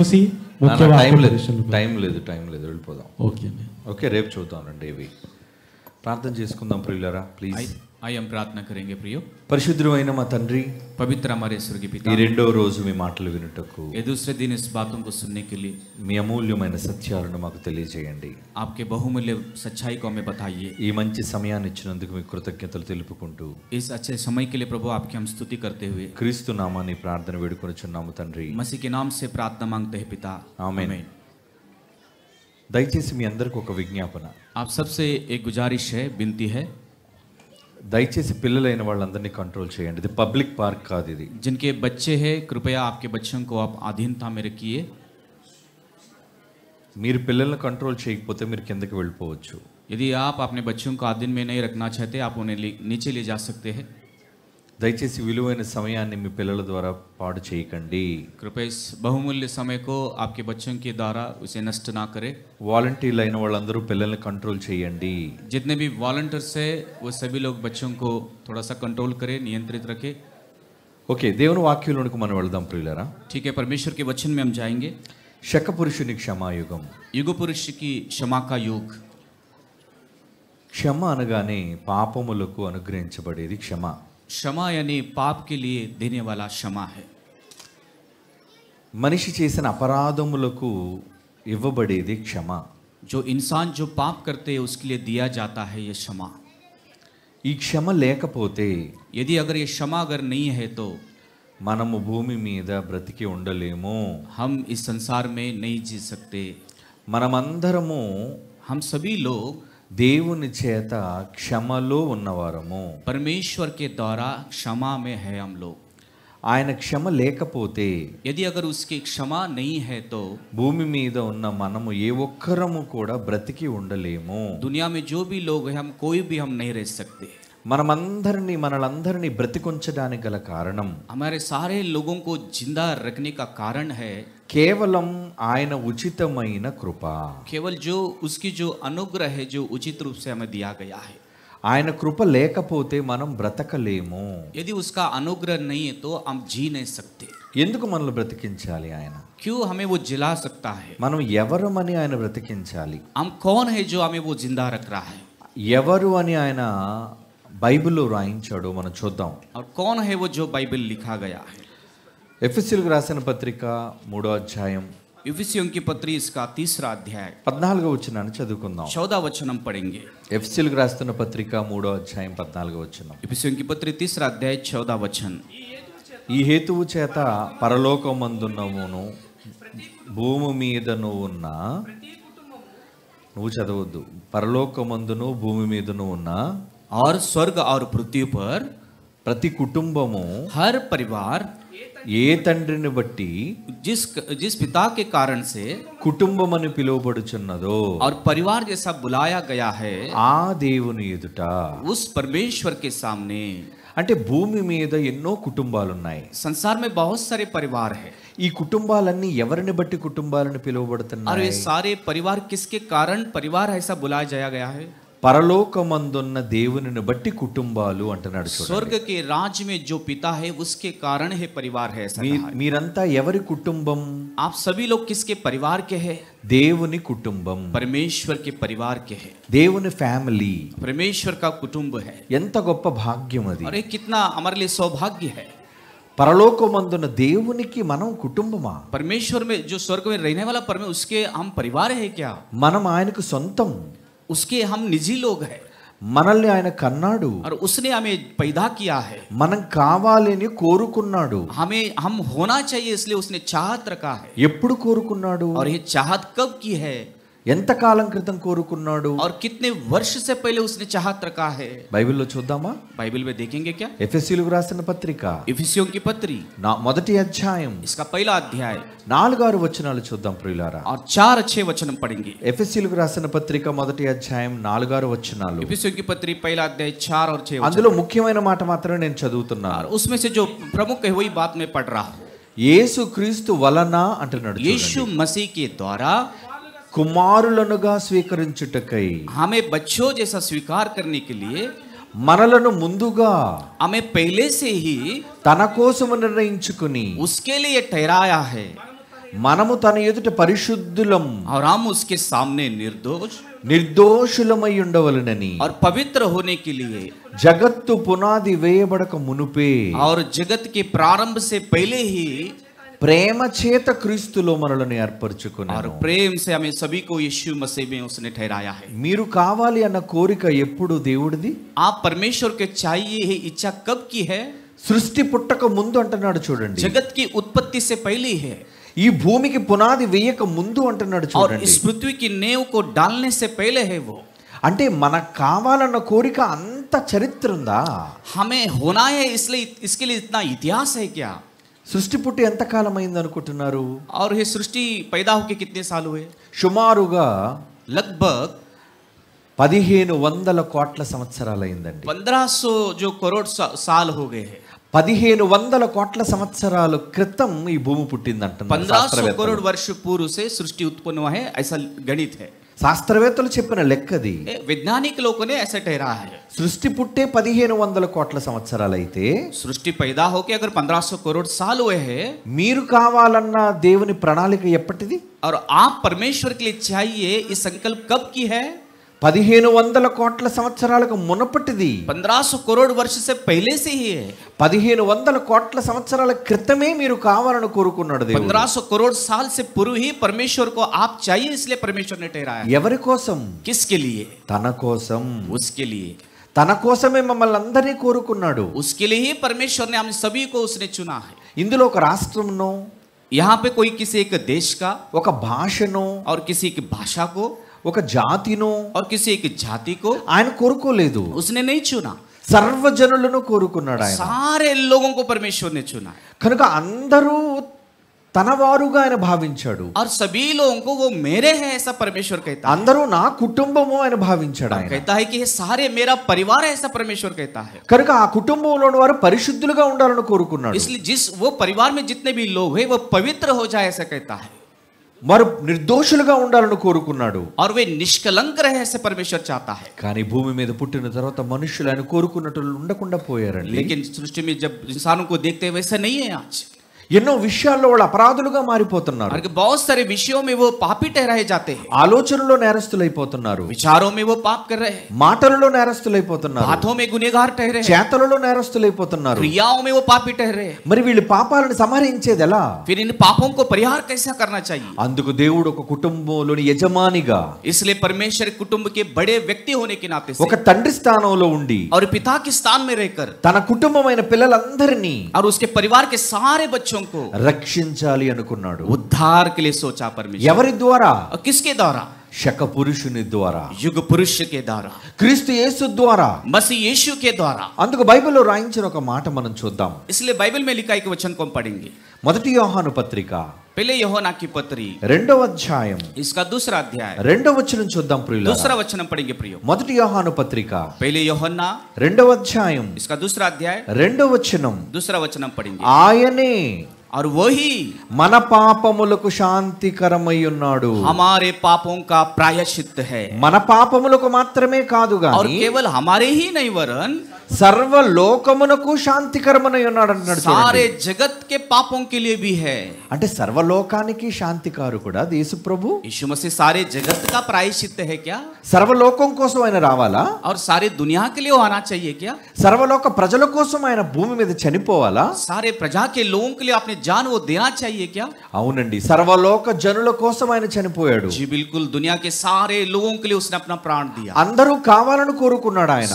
చూసి ముఖ్య టైం లేదు వెళ్ళిపోదాం. ఓకే రేపు చూద్దామండి. ఇవి ప్రార్థన చేసుకుందాం ప్రియులారా, ప్లీజ్. आइए हम प्रार्थना करेंगे प्रियो। పరిశుద్ధమైన మా తండ్రి, पवित्र हमारे स्वर्गीय पिता, ఈ రెండో రోజు మీ మాటలు వినుటకు, ये दूसरे दिन इस बातों को सुनने के लिए మీ అమూల్యమైన సత్యాలను మాకు తెలియజేయండి. आपके बहुमूल्य सच्चाई को हमें बताइए। ఈ మంచి సమయాన్ని ఇచ్చినందుకు మీకు కృతజ్ఞతలు తెలుపుకుంటూ इस अच्छे समय के लिए प्रभु आपकी हम स्तुति करते हुए క్రీస్తు నామాన్ని ప్రార్థన వేడుకొనుచున్నాము తండ్రి. मसीह के नाम से प्रार्थना मांगते हैं पिता, ఆమేన్. దయచేసి మీ అందరికి ఒక విజ్ఞాపన. आप सबसे एक गुजारिश है, विनती है, దయచేసి పిల్లలైన వాళ్ళందరినీ కంట్రోల్ చేయండి. ఇది పబ్లిక్ పార్క్ కాదు. ఇది जिनके बच्चे हैं कृपया आपके बच्चों को आप अधीनता में रखिए। మీరు పిల్లల్ని కంట్రోల్ చేయకపోతే మీరు కిందకి వెళ్ళిపోవచ్చు. यदि आप अपने बच्चों को अधीन में नहीं रखना चाहते आप उन्हें नीचे ले जा सकते हैं। దయచేసి విలువైన సమయాన్ని మీ పిల్లల ద్వారా పాడు చేయకండి. कृपया इस बहुमूल्य समय को आपके बच्चों के द्वारा उसे नष्ट ना करें। వాలంటీర్లు అయిన వాళ్ళందరూ పిల్లల్ని కంట్రోల్ చేయండి. जितने भी वॉलंटियर्स है वो सभी लोग बच्चों को थोड़ा सा कंट्रोल करें, नियंत्रित रखें। ఓకే, దేవుని వాక్యంలోనికి మనం వెళ్దాం ప్రియులారా. ठीक है, परमेश्वर के वचन में हम जाएंगे। శక పురుషుని క్షమాయుగం. युग पुरुष की क्षमा का युग। క్షమ అనగానే పాపములకు అనుగ్రహించబడేది క్షమ. क्षमा यानी पाप के लिए देने वाला क्षमा है। మనిషి చేసిన అపరాధములకు ఇవ్వబడేది క్షమ. जो इंसान जो पाप करते हैं उसके लिए दिया जाता है ये क्षमा। ఈ క్షమ లేకపోతే यदि अगर ये क्षमा अगर नहीं है तो మనము భూమి మీద బ్రతికి ఉండలేము. हम इस संसार में नहीं जी सकते। మనమందరము हम सभी लोग దేవుని చేత క్షమలో ఉన్నవారము. परमेश्वर के द्वारा क्षमा में है हम लोग। ఆయన క్షమ లేకపోతే यदि अगर उसकी क्षमा नहीं है तो భూమి మీద ఉన్న మనము ఏ ఒక్కరము కూడా బ్రతికి ఉండలేము. दुनिया में जो भी लोग हैं हम कोई भी हम नहीं रह सकते। మనలందరినీ బ్రతికుంచడానికి గల కారణం हमारे सारे लोगों को जिंदा रखने का कारण है కేవలం ఆయన ఉచితమైన కృప. केवल जो उसकी जो अनुग्रह है जो उचित रूप से हमें दिया गया है। ఆయన కృప లేకపోతే మనం బ్రతకలేము. यदि उसका अनुग्रह नहीं है तो हम जी नहीं सकते। ఎందుకు మనల్ని బ్రతికించాలి ఆయన? क्यों हमें वो जिला सकता है? మనం ఎవరమని ఆయన బ్రతికించాలి? हम कौन है जो हमें वो जिंदा रख रहा है? ఎవరు అని ఆయన బైబిల్లో రాయించాడో మనం చూద్దాం. और कौन है वो जो बाइबल लिखा गया है? ఎఫెసీయులకు రాసిన పత్రిక 3వ అధ్యాయం इफिसियों की पत्री इसका 3रा अध्याय 14వ వచనాన్ని చదువుకుందాం. 14 वचन हम पढ़ेंगे। ఎఫెసీయులకు రాస్తున్న పత్రిక 3వ అధ్యాయం 14వ వచనం. इफिसियों की पत्री 3रा अध्याय 14 वचन। ఈ హేతువు చేత పరలోకమందున్నవును భూమి మీదను ఉన్న, నువ్వు చదవద్దు, పరలోకమందును భూమి మీదను ఉన్న और स्वर्ग और पृथ्वी पर ప్రతి కుటుంబము हर परिवार ఏ తండ్రిని బట్టి जिस पिता के कारण से కుటుంబమని పిలువబడుచున్నదో और परिवार जैसा बुलाया गया है ఆ దేవుని ఎదుట, उस परमेश्वर के सामने। అంటే భూమి మీద ఎన్నో కుటుంబాలు ఉన్నాయి. संसार में बहुत सारे परिवार है ఈ కుటుంబాలన్నీ ఎవరిని బట్టి కుటుంబాలను और పిలువబడుతున్నాయి? ये सारे परिवार किसके कारण परिवार ऐसा बुलाया जाया गया है? పరలోకమందున్న దేవునిని బట్టి కుటుంబాలు అంటున్నాడు. स्वर्ग के राज्य में जो पिता है उसके कारण है परिवार है ऐसा कहा है। మీరంతా ఎవరి కుటుంబం? आप सभी लोग किसके परिवार के हैं? దేవుని కుటుంబం, परमेश्वर के परिवार के हैं। దేవుని ఫ్యామిలీ. परमेश्वर का कुटुंब है। ఎంత గొప్ప భాగ్యం అది. और ये कितना हमारे लिए सौभाग्य है। పరలోకమందున్న దేవునికి మనం కుటుంబమా? परमेश्वर में जो स्वर्ग में रहने वाला परमेश्वर उसके हम परिवार है क्या? మనం ఆయనకు సొంతం. उसके हम निजी लोग हैं మనల్ని ఆయన కన్నాడు. और उसने हमें पैदा किया है। మనం కావాలని కోరుకున్నాడు. हम होना चाहिए इसलिए उसने चाहत रखा है। ఎప్పుడు కోరుకున్నాడు? और ये चाहत कब की है? ఎంత కాలం క్రితం కోరుకున్నాడు? और कितने वर्ष से पहले उसने चाहत रखा है? బైబిల్లో చూద్దామా? बाइबल में देखेंगे क्या? ఎఫెసీయులకు రాసిన పత్రిక इफिसियों की पत्री మొదటి అధ్యాయం इसका पहला अध्याय 4-6 వచనాలు చూద్దాం ప్రియులారా. और 4 अच्छे वचन हम पढ़ेंगे। ఎఫెసీయులకు రాసిన పత్రిక మొదటి అధ్యాయం 4-6 వచనాలు. इफिसियों की पत्री पहला अध्याय 4 और 6 అందులో ముఖ్యమైన మాట మాత్రమే నేను చదువుతున్నాను. और उसमें से जो प्रमुख है वही बात मैं पढ़ रहा हूँ। యేసు క్రీస్తు వలన అంటున్నాడు. यीशु मसीह के द्वारा కుమారులనుగా స్వీకరించుటకై, हमें बच्चों जैसा स्वीकार करने के लिए మనలను ముందుగా हमें पहले से ही తన కోసము నిర్ణయించుకుని उसके लिए ठहराया है। మనము తన ఎదుట పరిశుద్ధులం और हम उसके सामने निर्दोष నిర్దోషులమై ఉండవలెనని और पवित्र होने के लिए జగత్తు పునాది వేయబడక మునుపే और जगत के प्रारंभ से पहले ही ప్రేమ చేత క్రీస్తులో మనల్ని और ఏర్పరచుకున్నాడు. प्रेम से हमें सभी को यीशु मसीह में उसने ठहराया है. మీరు కావాలి అన్న కోరిక ఎప్పుడు దేవుడిది? आप परमेश्वर के चाहिए है इच्छा कब की है? సృష్టి పుట్టక ముందు అంటున్నాడు చూడండి. जगत की उत्पत्ति से पहले है. ఈ భూమికి పునాది వేయక ముందు అంటున్నాడు और చూడండి. इस पृथ्वी की नींव को डालने से पहले है वो. అంటే మనకు కావాలన్న కోరిక అంత చరిత్ర ఉందా? हमें होना है इसलिए इसके लिए इतना इतिहास है क्या? సృష్టి పుట్టి ఎంత కాలం అయింది అనుకుంటున్నారు? और ये सृष्टि पैदा होके कितने साल हुए? సుమారుగా लगभग 1500 కోట్ల సంవత్సరాలైందండి. 1500 जो करोड़ साल हो गए हैं. 1500 కోట్ల సంవత్సరాల క్రితం ఈ భూమి పుట్టింది అంటున్నారు 1500 करोड़ वर्ष पूर्व से सृष्टि उत्पन्न हुआ है, ऐसा गणित है. శాస్త్రవేత్తలు చెప్పిన లెక్కది. वैज्ञानिक लोगों ने ऐसा ठहरा है. సృష్టి పుట్టే 1500 కోట్ల సంవత్సరాలైతే सृष्टि पैदा होके अगर 1500 करोड़ साल हुए हैं మీరు కావాలన్న దేవుని ప్రణాళిక ఎప్పటిది? और आप परमेश्वर के लिए चाहिए इस संकल्प कब की है? 1500 కోట్ల సంవత్సరాలకు మునపటిది. 1500 करोड़ वर्ष से पहले से ही है. 1500 కోట్ల సంవత్సరాల క్రితమే మీరు కావాలని కోరుకున్నాడు దేవుడు. 1500 करोड़ साल से पूर्व ही परमेश्वर को आप चाहिए, इसलिए परमेश्वर ने ठहराया. ఎవరి కోసం? किसके लिए? తన కోసం. उसके लिए. తన కోసమే మమ్మల్ని అందరినీ కోరుకున్నాడు. उसके लिए ही परमेश्वर ने हम सभी को उसने चुना है. ఇందులో ఒక రాష్ట్రంనో, यहाँ पे कोई किसी एक देश का ఒక భాషనో, और किसी की भाषा को ఒక జాతినో और किसी एक जाति को ఆయన కోరుకోలేదు. उसने नहीं चुना. సర్వజనులను కోరుకున్నాడు ఆయన. सारे लोगों को परमेश्वर ने चुना है. కనుక అందరూ తన వారుగా ఆయన భావించాడు. और सभी लोगों को वो मेरे हैं ऐसा परमेश्वर कहता है. అందరూ నా కుటుంబము ఆయన భావించాడు ఆయన. कहता है कि ये सारे मेरा परिवार है ऐसा परमेश्वर कहता है. కనుక ఆ కుటుంబంలోని వారు పరిశుద్ధులుగా ఉండాలని కోరుకున్నాడు. इसलिए जिस वो परिवार में जितने भी लोग हैं वो पवित्र हो जाए ऐसा कहता है. వారు నిర్దోషులుగా ఉండాలని కోరుకున్నాడు. और वे निष्कलंक रहे ऐसे परमेश्वर चाहता है. కానీ భూమి మీద పుట్టిన తర్వాత మనుషులు ఆయన కోరుకున్నట్టు ఉండకుండా పోయారండి. लेकिन सृष्टि में जब इंसानों को देखते हैं वैसा नहीं है आज. ఎన్నో విషయాల్లో వాళ్ళు అపరాధులుగా మారిపోతున్నారు. और बहुत सारे विषयों में वो पापी ठहराए जाते हैं. ఆలోచనలో నేరస్తులైపోతున్నారు. विचारों में वो पाप कर रहे हैं. మాటలలో నేరస్తులైపోతున్నారు. हाथों में गुनहगार ठहरे हैं. చేతలలో నేరస్తులైపోతున్నారు. क्रियाओं में वो पापी ठहरे हैं. మరి వీళ్ళు పాపాలను సంహరించేది ఎలా? फिर इन पापों को परिहार कैसा करना चाहिए? అందుకు దేవుడు ఒక కుటుంబంలోని యజమానిగా, इसलिए परमेश्वर कुटुंब के बड़े व्यक्ति होने के नाते ఒక తండ్రి స్థానంలో ఉండి और पिता के स्थान में रहकर తన కుటుంబమైన పిల్లలందరినీ और उसके परिवार के सारे बच्चों को రక్షించాలి అనుకున్నాడు. उद्धार के लिए सोचा परमेश्वर. ఎవరి ద్వారా? और किसके द्वारा? శక పురుషుని ద్వారా, युग पुरुष के द्वारा, క్రీస్తు యేసు ద్వారా. मसीह यीशु के द्वारा. అందుకు బైబిల్లో రాయించిన ఒక మాట మనం చూద్దాం. इसलिए बाइबल में लिखा एक वचन को हम पढ़ेंगे. మొదటి యోహాను పత్రిక पहले यूहन्ना की पत्री 2వ అధ్యాయం इसका दूसरा अध्याय 2వ వచనం చూద్దాం ప్రియులారా. दूसरा वचन हम पढ़ेंगे प्रियो. మొదటి యోహాను పత్రిక पहले यूहन्ना 2వ అధ్యాయం इसका दूसरा अध्याय 2వ వచనం. दूसरा वचन हम पढ़ेंगे. ఆయనే और वही మన పాపములకు శాంతికరమై ఉన్నాడు. हमारे पापों का प्रायश्चित है. మన పాపములకు మాత్రమే కాదు और గాని केवल हमारे ही नहीं वरन సర్వ లోకమునకు శాంతికరమై ఉన్నాడు అంటున్నాడు. सारे చూడండి. जगत के पापों के लिए भी है. అంటే సర్వలోకానికి శాంతికారకుడా యేసు ప్రభు? यीशु मसीह सारे जगत का प्रायश्चित है क्या? సర్వలోకం కోసం ఆయన రావాలా? और सारे दुनिया के लिए वो आना चाहिए क्या? సర్వలోక ప్రజల కోసం ఆయన భూమి మీద చనిపోవాలా? सारे प्रजा के लोगों के लिए अपने जान वो देना चाहिए क्या? అవునండి, సర్వలోక జనుల కోసం ఆయన చనిపోయాడు. जी बिल्कुल, दुनिया के सारे लोगों के लिए उसने अपना प्राण दिया. అందరూ కావాలని కోరుకున్నాడు ఆయన.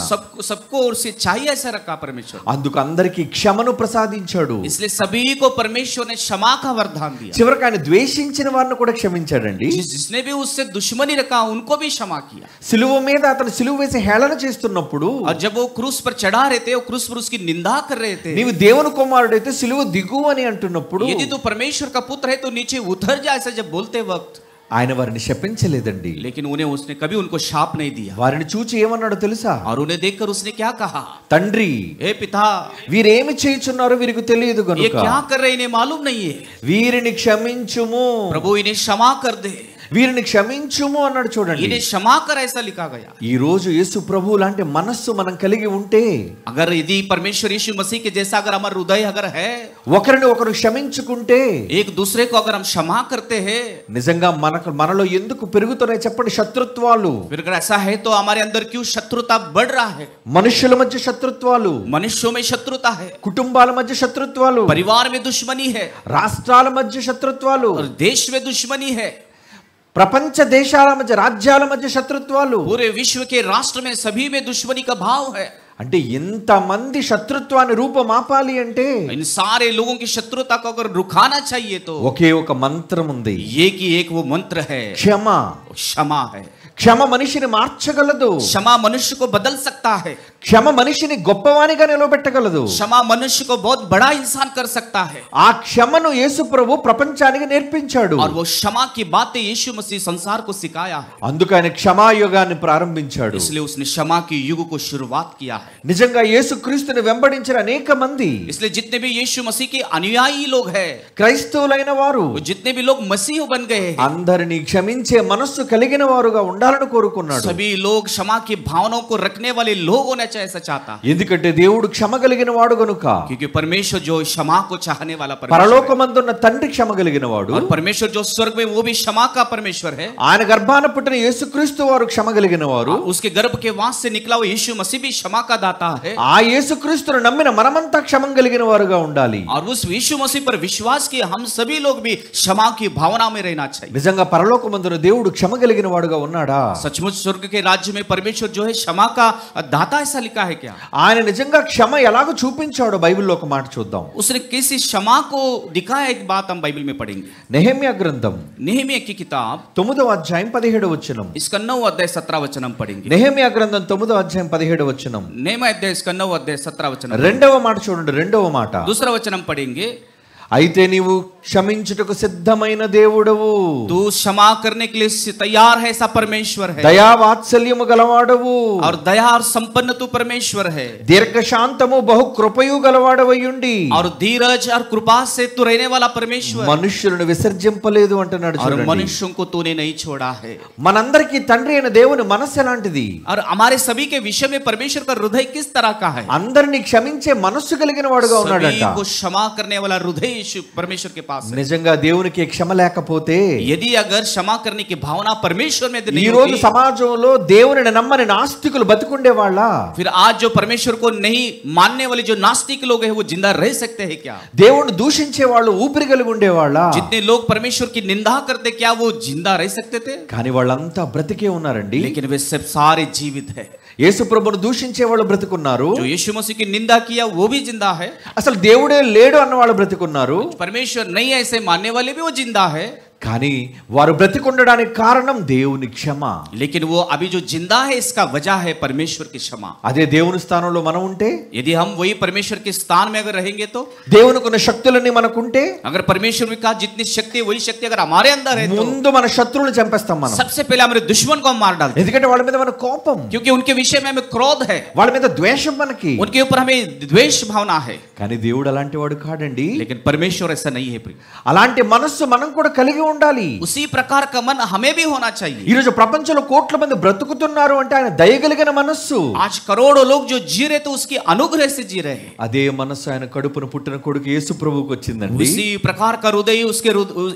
सबको और से चाहिए ऐसा रखा परमेश्वर. అందుకు అందరికి క్షమను ప్రసాదించాడు. इसलिए सभी को परमेश्वर ने क्षमा का वरदान दिया. చివరికి ఆయన ద్వేషించిన వారిని కూడా క్షమించాడండి. जिसने भी उससे दुश्मनी रखा उनको भी क्षमा किया. సిలువ మీద అతను సిలువ వేసి హేళన చేస్తున్నప్పుడు, और जब वो क्रूस पर चढ़ा रहे थे, वो क्रूस पर उसकी निंदा कर रहे थे. నీవు దేవుని కుమారుడైతే సిలువ దిగు అని అంటున్నప్పుడు यदि तू परमेश्वर का पुत्र है तो नीचे उतर जा, ऐसा जब बोलते वक्त, ఆయన వారిని శపించలేదండి. लेकिन उन्हें उसने कभी उनको शाप नहीं दिया. వారిని చూచి ఏమన్నాడో తెలుసా? और उन्हें देखकर उसने क्या कहा? తండ్రి, हे पिता, వీరేమి చేయుచున్నారో వీరికి తెలియదు ये గనుక क्या कर रहे इन्हें मालूम नहीं है. వీరిని క్షమించుము. प्रभु इन्हें क्षमा कर दे. వీరిని క్షమించుము అన్నాడు చూడండి. इन्हें क्षमा कर ऐसा लिखा गया. ఈ రోజు యేసు ప్రభు లాంటి మనస్సు మనం కలిగి ఉంటే, अगर यदि परमेश्वर यीशु मसीह के जैसा अगर हमारा हृदय अगर है, ఒకరిని ఒకరు క్షమించుకుంటే, एक दूसरे को अगर हम क्षमा करते हैं, నిజంగా మనలో ఎందుకు పెరుగుతున్నాయి చెప్పండి శత్రుత్వాలు? फिर अगर ऐसा है तो हमारे अंदर क्यों शत्रुता बढ़ रहा है? మనుషుల మధ్య శత్రుత్వాలు, मनुष्यों में शत्रुता है, కుటుంబాల మధ్య శత్రుత్వాలు, परिवार में दुश्मनी है, రాష్ట్రాల మధ్య శత్రుత్వాలు, और देश में दुश्मनी है, ప్రపంచ దేశాల మధ్య రాజ్యాల మధ్య శత్రుత్వాలు, पूरे विश्व के राष्ट्र में सभी में दुश्मनी का भाव है. అంటే ఇంతమంది శత్రుత్వాన్ని రూపమాపాలి అంటే इन सारे लोगों की शत्रुता को अगर रुकाना चाहिए तो ఒకే ఒక మంత్రం ఉంది. एक ही एक वो मंत्र है, క్షమ. क्षमा है. క్షమ మనిషిని మార్చగలదు. क्षमा मनुष्य को बदल सकता है. క్షమ మనిషిని గొప్పవానిగా నిలబెట్టగలదు. क्षमा मनुष्य को बहुत बड़ा इंसान कर सकता है. ఆ క్షమను యేసు ప్రభు ప్రపంచానికి నేర్పించాడు. और वो क्षमा की बातें यीशु मसीह संसार को सिखाया है. అందుకు ఆయన క్షమాయుగాన్ని ప్రారంభించాడు. इसलिए उसने क्षमा की युग को शुरुआत किया है. నిజంగా యేసుక్రీస్తుని వెంబడించిన అనేక మంది, इसलिए जितने भी यीशु मसीह के अनुयायी लोग हैं, క్రైస్తవులైన వారు वो जितने भी लोग मसीह बन गए हैं, అందరినీ క్షమించే మనస్సు కలిగిన వారుగా ఉండాలని కోరుకున్నాడు. सभी लोग क्षमा की भावनाओं को रखने वाले लोग होना चाहिए, ऐसा चाहता है. ఎందుకంటే దేవుడు క్షమ కలిగిన వాడు గనుక. क्योंकि परमेश्वर जो क्षमा को चाहने वाला परमेश्वर है, పరలోకమందున్న తండ్రి క్షమ కలిగిన వాడు, और परमेश्वर जो स्वर्ग में वो भी क्षमा का परमेश्वर है. ఆయన గర్భాన పుట్టిన యేసుక్రీస్తు వారు క్షమ కలిగిన వారు. उसके गर्भ के वास से निकला हुआ यीशु मसीह भी क्षमा का दाता है. ఆ యేసుక్రీస్తును నమ్మిన మనమంతా క్షమ కలిగిన వారుగా ఉండాలి. और उस यीशु मसीह पर विश्वास किए हम सभी लोग भी क्षमा की भावना में रहना चाहिए. నిజంగా పరలోకమందున దేవుడు క్షమ కలిగిన వాడుగా ఉన్నాడా? सचमुच स्वर्ग के राज्य में परमेश्वर जो है क्षमा का दाता, ऐसा लिखा है क्या? ఆయన నిజంగా క్షమ ఎలాగో చూపించాడో బైబిల్లో ఒక మాట చూద్దాం. उसने किसी क्षमा को दिखाया, एक बात हम बाइबल में पढ़ेंगे. నెహెమ్యా గ్రంథం नेहमिया की किताब 9వ అధ్యాయం 17వ వచనం. इसका 9 अध्याय 17 वचन हम पढ़ेंगे. నెహెమ్యా గ్రంథం 9వ అధ్యాయం 17వ వచనం. नेहमिया अध्याय इसका 9 अध्याय 17 वचन. రెండవ మాట చూడండి, రెండవ మాట. दूसरा वचन हम पढ़ेंगे. అయితే నీవు క్షమించుటకు సిద్ధమైన దేవుడవు, तू क्षमा करने के लिए तैयार है, ऐसा परमेश्वर है. దయా వాత్సల్యము గలవాడవు, और दया और संपन्न तू परमेश्वर है. దీర్ఘశాంతము బహు కృపయు గలవాడవయుండి, और धीरज और कृपा से तू रहने वाला परमेश्वर. మనుష్యులను విసర్జింపలేదు అంటున్నాడు और చూడండి. मनुष्यों को तूने नहीं छोड़ा है. మనందరికీ తండ్రి అయిన దేవుని మనస్సు ఎలాంటిది? और हमारे सभी के विषय में परमेश्वर का हृदय किस तरह का है? అందరినీ క్షమించే మనస్సు కలిగిన వాడుగా ఉన్నాడంట. सभी को क्षमा करने वाला हृदय यीशु परमेश्वर के पास है. నిజంగా దేవునికి క్షమ లేకపోతే, यदि अगर क्षमा करने की भावना परमेश्वर में ఈ नहीं రోజు होगी, సమాజంలో దేవుని నమ్మని నాస్తికులు బతికుండే వాళ్ళ? फिर आज जो परमेश्वर को नहीं मानने वाले जो नास्तिक लोग हैं वो जिंदा रह सकते हैं क्या? దేవుణ్ణి దూషించే వాళ్ళు ఊపిరి కలిగి ఉండేవాళ్ళ? जितने लोग परमेश्वर की निंदा करते क्या वो जिंदा रह सकते थे? కానీ వాళ్ళంతా బ్రతికే ఉన్నారండి. लेकिन वे सब सारे जीवित है. యేసు ప్రభువును దూషించే వాళ్ళు బ్రతికున్నారు. जो यीशु मसीह की निंदा किया वो भी जिंदा है. అసలు దేవుడే లేడు అన్న వాళ్ళు బ్రతికున్నారు. परमेश्वर नहीं है ऐसे मानने वाले भी वो जिंदा है. కానీ వారు బ్రతికుండడానికి కారణం దేవుని క్షమ. लेकिन वो अभी जो जिंदा है इसका वजह है परमेश्वर की क्षमा. అదే దేవుని స్థానంలో మనం ఉంటే, यदि हम वही परमेश्वर के स्थान में अगर रहेंगे तो, దేవునికున్న శక్తులన్నీ మనకుంటే, अगर परमेश्वर में कहा जितनी शक्ति है वही शक्ति अगर हमारे अंदर है तो ముందు మన శత్రువులను చంపేస్తాం మనం. सबसे पहले हमारे दुश्मन को हम मार डालते हैं. ఎందుకంటే వాళ్ళ మీద మన కోపం, क्योंकि उनके विषय में हमें क्रोध है, వాళ్ళ మీద ద్వేషం మనకి. उनके ऊपर हमें द्वेष भावना है. కానీ దేవుడు అలాంటి వాడు కాడండి. लेकिन परमेश्वर ऐसा नहीं है प्रिय. అలాంటి మనస్సు మనం కూడా కలిగి ఉండాలి. उसी प्रकार का मन हमें भी होना चाहिए. ఈ రోజు ప్రపంచంలో కోట్ల మంది బ్రతుకుతున్నారు అంటే ఆయన దయగలిగిన మనస్సు. आज करोड़ों लोग जो जी रहे तो उसकी अनुग्रह से जी रहे हैं. అదే మనస్సు ఆయన కడుపున పుట్టిన కొడుకు యేసు ప్రభువుకి వచ్చిందండి. उसी प्रकार का हृदय उसके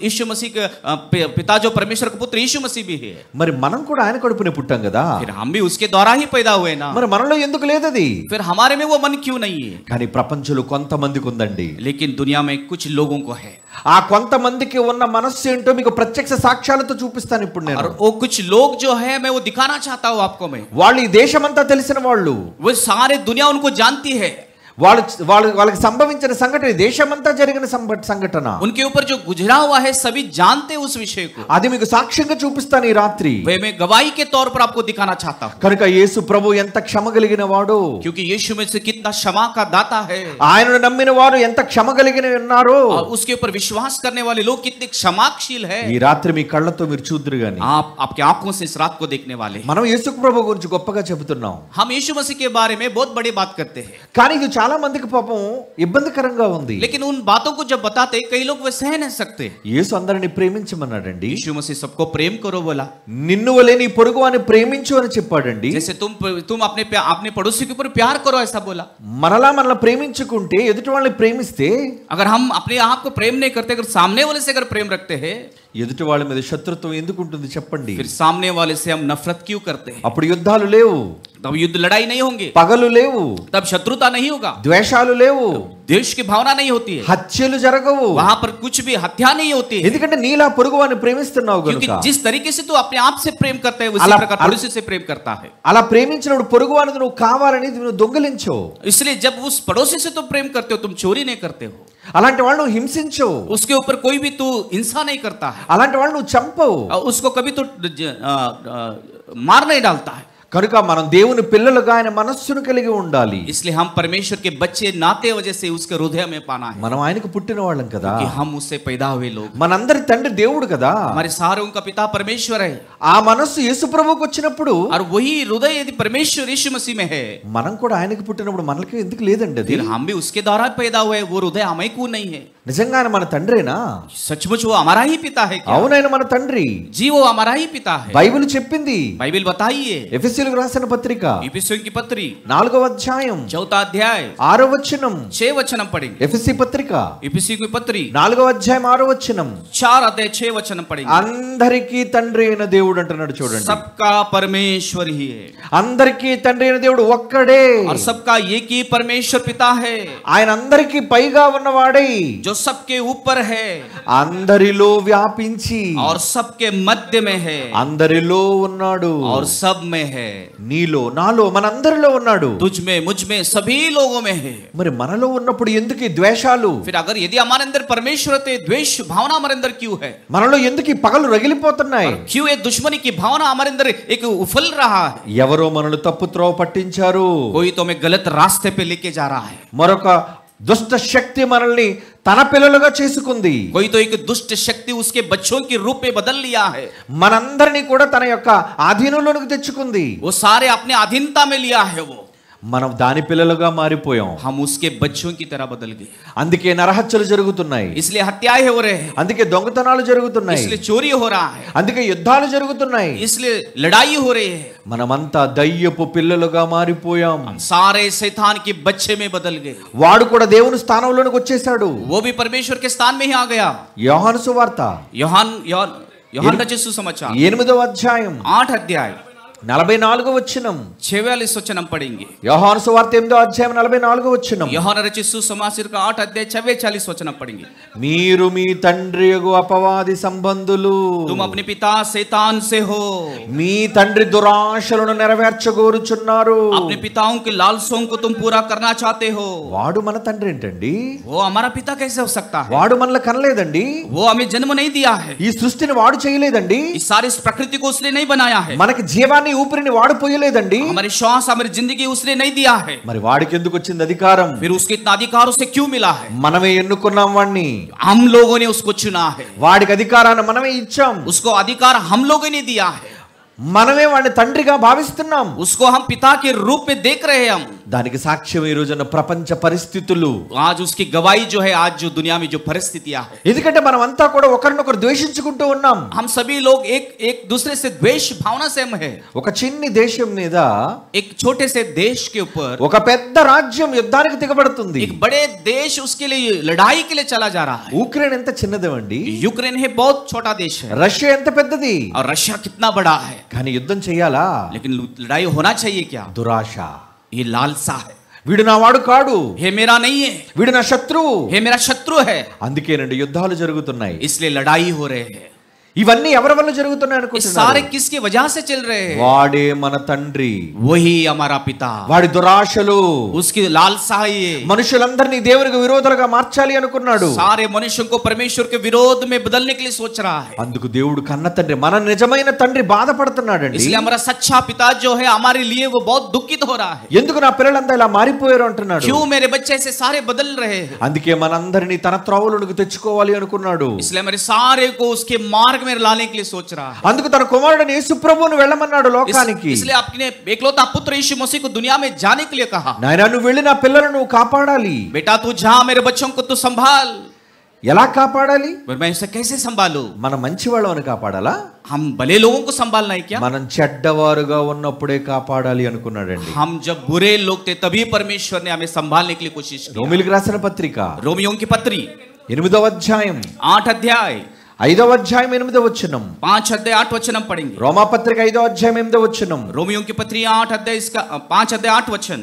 यीशु मसीह के पिता जो परमेश्वर का पुत्र यीशु मसीह भी है. మరి మనం కూడా ఆయన కడుపునే పుట్టాం కదా. फिर हम भी उसके द्वारा ही पैदा हुए ना. మరి మనలో ఎందుకు లేదది? फिर हमारे में वो मन क्यों नहीं है? కానీ ప్రపంచంలో కొంతమందికి ఉందండి. लेकिन दुनिया में कुछ लोगों को है. ఆ కొంతమందికి ఉన్న మనస్సు ఏంటో మీకు ప్రత్యక్ష సాక్ష్యాలతో చూపిస్తాను ఇప్పుడు నేను. और वो कुछ लोग जो है मैं वो दिखाना चाहता हूँ आपको. मैं వాళ్ళు ఈ దేశమంతా తెలిసిన వాళ్ళు, वो सारे दुनिया उनको जानती है. వాళ్ళకి సంభవించిన సంఘటన దేశమంతా జరిగిన సంఘటన. उनके ऊपर जो गुजरा हुआ है सभी जानते हैं उस विषय को. అది మీకు సాక్ష్యంగా చూపిస్తాను ఈ రాత్రి. मैं गवाही के तौर पर आपको दिखाना चाहता हूँ. కనుక యేసు ప్రభు ఎంత క్షమ కలిగిన వాడు, क्योंकि यीशु में से कितना क्षमा का दाता है. ఆయనను నమ్మిన వారు ఎంత క్షమ కలిగిన ఉన్నారో, और उसके ऊपर विश्वास करने वाले लोग कितने क्षमाशील है. ఈ రాత్రి మీ కళ్ళతో మీరు చూద్దురు గాని. आप आपके आंखों से इस रात को देखने वाले. మనం యేసు ప్రభు గురించి గొప్పగా చెబుతున్నాం. हम यीशु मसीह के बारे में बहुत बड़ी बात करते हैं. కానీ ఇది చాలా మందికి పాపం ఇబ్బందికరంగా ఉంది. लेकिन उन बातों को जब बताते कई लोग वे सह नहीं सकते. యేసు అందరిని ప్రేమించమన్నాడండి. यीशु मसीह सबको प्रेम करो बोला. నిన్ను వలె నీ పొరుగువాని ప్రేమించు అని చెప్పాడండి. जैसे तुम अपने पड़ोसी के ऊपर प्यार करो ऐसा बोला. మనల్ని ప్రేమించుకుంటే ఎదుటి వాళ్ళని ప్రేమిస్తే, अगर हम अपने आप को प्रेम नहीं करते, अगर सामने वाले से अगर प्रेम रखते हैं, ఎదుటి వాళ్ళ మీద శత్రుత్వం ఎందుకు ఉంటుంది చెప్పండి? फिर सामने वाले से हम नफरत क्यों करते हैं? అప్పుడు యుద్ధాలు లేవు, तब युद्ध लड़ाई नहीं होंगे, పగలు లేవు, तब शत्रुता नहीं होगा, ద్వేషాలు లేవు, देश की भावना नहीं होती है, హత్యలు జరగవు. वहां पर कुछ भी हत्या नहीं होती है, ఎందుకంటే నీలా పొరుగువాని ప్రేమిస్తున్నావు क्योंकि గనుక. जिस तरीके से तू अपने आप से प्रेम करता है उसी प्रकार पड़ोसी से प्रेम करता है. అలా ప్రేమించినప్పుడు పొరుగువాని నువ్వు కావాలని నువ్వు దొంగిలించవు. इसलिए जब उस पड़ोसी से तुम प्रेम करते हो, तुम चोरी नहीं करते हो, అలాంటి వాళ్ళు నువ్వు హింసించవు, उसके ऊपर कोई भी तू हिंसा नहीं करता है, అలాంటి వాళ్ళు నువ్వు చంపవు, उसको कभी तो मार नहीं डालता है. కనుక మనం దేవుని పిల్లలుగా ఆయన మనస్సును కలిగి ఉండాలి. इसलिए हम परमेश्वर के बच्चे नाते वजह से उसके हृदय में पाना है, మనం ఆయనకు పుట్టిన వాళ్ళం కదా, कि हम उससे पैदा हुए लोग, మనందరి తండ్రి దేవుడు కదా, हमारे सारे उनका पिता परमेश्वर है. ఆ మనస్సు యేసు ప్రభువుకు వచ్చినప్పుడు, और वही हृदय यदि परमेश्वर यीशु मसीह में है, మనం కూడా ఆయనకు పుట్టినప్పుడు మనకి ఎందుకు లేదండి అది? फिर हम भी उसके द्वारा पैदा हुए, वो हृदय हमें को नहीं है. నిజంగా ఆయన మన తండ్రేనా? सचमुच वो हमारा ही पिता है क्या? అవునైనా మన తండ్రి. जी वो हमारा ही पिता है. బైబిల్ చెప్పింది. बाइबल बताइए. ఎఫెసీయులకు రాసిన పత్రిక इफिसियों की पत्री 4వ అధ్యాయం 4 अध्याय 6వ వచనం. 6 वचन पढ़ेंगे. ఎఫెసీ పత్రిక इफिसियों की पत्री 4వ అధ్యాయం 6వ వచనం. 4 अध्याय 6 वचन पढ़ेंगे. అందరికీ తండ్రి అయిన దేవుడు అంటున్నాడు చూడండి. सबका परमेश्वर ही है. అందరికీ తండ్రి అయిన దేవుడు ఒక్కడే. और सबका एक ही परमेश्वर पिता है. ఆయన అందరికీ పైగా ఉన్నవాడై, जो सबके ऊपर है, అందరిలో వ్యాపించి, और सबके मध्य में है, అందరిలో ఉన్నాడు, और सब में है. నీలో నాలో మనందరిలో ఉన్నాడు. तुझ में मुझ में सभी लोगों में है. మరి మనలో ఉన్నప్పుడు ఎందుకు ఈ ద్వేషాలు? फिर अगर यदि हमारे अंदर परमेश्वर होते, द्वेष भावना हमारे अंदर क्यों है? మనలో ఎందుకు ఈ పగలు రగిలిపోతున్నాయి? क्यों ये दुश्मनी की भावना हमारे अंदर एक उफल रहा है? ఎవరో మనల్ని తప్పు త్రోవ పట్టించారు, कोई तो हमें गलत रास्ते पे लेके जा रहा है, మరొక దుష్ట శక్తి మనల్ని తన పిల్లలుగా చేసుకుంది, कोई तो एक दुष्ट शक्ति उसके बच्चों के रूप में बदल लिया है, మనందరినీ కూడా తన యొక్క ఆధీనంలోనికి తెచ్చుకుంది. वो सारे अपने अधीनता में लिया है. वो మనం దాని పిల్లలుగా మారిపోయాం. हम उसके बच्चों की तरह बदल गए. అందుకే నరహత్యలు జరుగుతున్నాయి, इसलिए हत्याएं हो रहे हैं, అందుకే దొంగతనాలు జరుగుతున్నాయి, इसलिए चोरी हो रहा है, అందుకే యుద్ధాలు జరుగుతున్నాయి, इसलिए लड़ाई हो रही है. మనమంతా దయ్యపు పిల్లలుగా మారిపోయాం. सारे शैतान के बच्चे में बदल गए. వాడు కూడా దేవుని స్థానంలోనికి వచ్చేసాడు. वो भी परमेश्वर के स्थान में ही आ गया. యోహాను సువార్త యోహాను రచిత సుసమాచాर 8వ అధ్యాయం 8 अध्याय 44వ వచనం. 46 वचन पढ़ेंगे. యోహాను సువార్త 8వ అధ్యాయం 44వ వచనం. యోహాను రచిత సుసమాచాर का 8 अध्याय 46 वचन पढ़ेंगे. మీరు మీ తండ్రి యగు అపవాది సంబంధులు, तुम अपने पिता शैतान से हो, మీ తండ్రి దురాశలను నెరవేర్చగోరుచున్నారు. अपने पिताओं के लालसों को तुम पूरा करना चाहते हो. వాడు మన తండ్రి ఏంటండి? वो हमारा पिता कैसे हो सकता है? వాడు మనల్ని కనలేదండి, वो हमें जन्म नहीं दिया है, ఈ సృష్టిని వాడు చేయలేదండి, इस सारी प्रकृति को उसने नहीं बनाया है, మనకి జీవాన్ని ఊపిరిని వాడు పోయలేదండి, हमारे श्वास हमारी जिंदगी उसने नहीं दिया है. మరి వాడికి ఎందుకు వచ్చింది అధికారం? फिर उसके इतना अधिकार उसे क्यों मिला है? మనమే ఎన్నుకున్నాం వాడిని, हम लोगों ने उसको चुना है, వాడికి అధికారాన్ని మనమే ఇచ్చాం, उसको अधिकार हम लोगों ने दिया है, మనమే వాడిని తండ్రిగా భావిస్తున్నాం, उसको हम पिता के रूप में देख रहे हैं. हम దానికి సాక్ష్యం ఈ రోజున ప్రపంచ పరిస్థితులు. आज उसकी गवाही जो है, आज जो दुनिया में जो परिस्थितियां है, ఎందుకంటే మనం అంతా కూడా ఒకరినొకరు ద్వేషించుకుంటూ ఉన్నాం. हम सभी लोग एक दूसरे से द्वेष भावना से हम है. ఒక చిన్ని దేశం మీద एक छोटे से देश के ऊपर ఒక పెద్ద రాజ్యం యుద్ధానికి దిగబడుతుంది. एक बड़े देश उसके लिए लड़ाई के लिए चला जा रहा है. ఉక్రెయిన్ ఎంత చిన్నదండి, यूक्रेन है बहुत छोटा देश है, రష్యా ఎంత పెద్దది, और रशिया कितना बड़ा है, కానీ యుద్ధం చేయాలా? लेकिन लड़ाई होना चाहिए क्या? దురాశ. ये लालसा है. వీడు నా వాడు కాడు, ये मेरा नहीं है, వీడు నా శత్రువు. ये मेरा शत्रु है. అందుకేనండి యుద్ధాలు జరుగుతున్నాయి. इसलिए लड़ाई हो रहे हैं. ఇవన్నీ ఎవరి వల్ల జరుగుతున్నాయి ये అనుకుంటున్నారు? सारे किसकी वजह से चल रहे हैं? వాడే మన తండ్రి, वही हमारा पिता. వాడి దురాశలు उसकी लालसा है ये. మనుషులందరినీ దేవునికి విరోధులుగా మార్చాలి అనుకున్నాడు. सारे मनुष्यों को परमेश्वर के विरोध में बदलने के लिए सोच रहा है. అందుకు దేవుడు కన్న తండ్రి, మన నిజమైన తండ్రి బాధపడుతున్నాడండి. इसलिए हमारा सच्चा पिता जो है हमारे लिए वो बहुत दुखित हो रहा है. ఎందుకు నా పిల్లలంతా ఇలా మారిపోయారు అంటున్నాడు. क्यों मेरे बच्चे से सारे बदल रहे हैं? అందుకే మనందరినీ తన త్రోవలోనికి తెచ్చుకోవాలి అనుకున్నాడు. इसलिए हमारे सारे को उसके मार्ग में लाने के लिए सोच रहा है। అందుకు తన కుమారుడైన యేసు ప్రభువును వెళ్ళమన్నాడు లోకానికి. इसलिए अपने एकलौता पुत्र यीशु मसीह को दुनिया में जाने के लिए कहा। నాయనా నువ్వు వెళ్ళి నా పిల్లలను నువ్వు కాపాడాలి. बेटा तू जा, मेरे बच्चों को तू संभाल। ఎలా కాపాడాలి? मैं इसे कैसे संभालूं? మనం మంచి వాళ్ళని కాపాడాలా? हम भले लोगों को संभालना है क्या? మనం చెడ్డవారుగా ఉన్నప్పుడే కాపాడాలి అనుకున్నాడండి. हम जब बुरे लोग थे तभी परमेश्वर ने हमें संभालने के लिए कोशिश की। రోమీయులకు రాసిన పత్రిక रोमियों की पत्री 8వ అధ్యాయం 8 अध्याय 5వ అధ్యాయం 8వ వచనం. 5 अध्याय 8 वचन पढ़ेंगे। రోమా పత్రిక 5వ అధ్యాయం 8వ వచనం. रोमियों की पत्री 8 अध्याय इसका 5 अध्याय 8 वचन।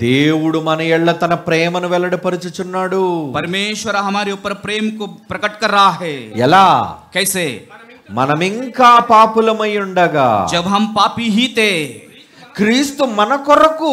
దేవుడు మన ఎళ్ళ తన ప్రేమను వెల్లడిపరుచుచున్నాడు. परमेश्वर हमारे ऊपर प्रेम को प्रकट कर रहा है। ఎలా? कैसे? మనమింకా పాపులమై ఉండగా जब हम पापी ही थे, క్రీస్తు మన కొరకు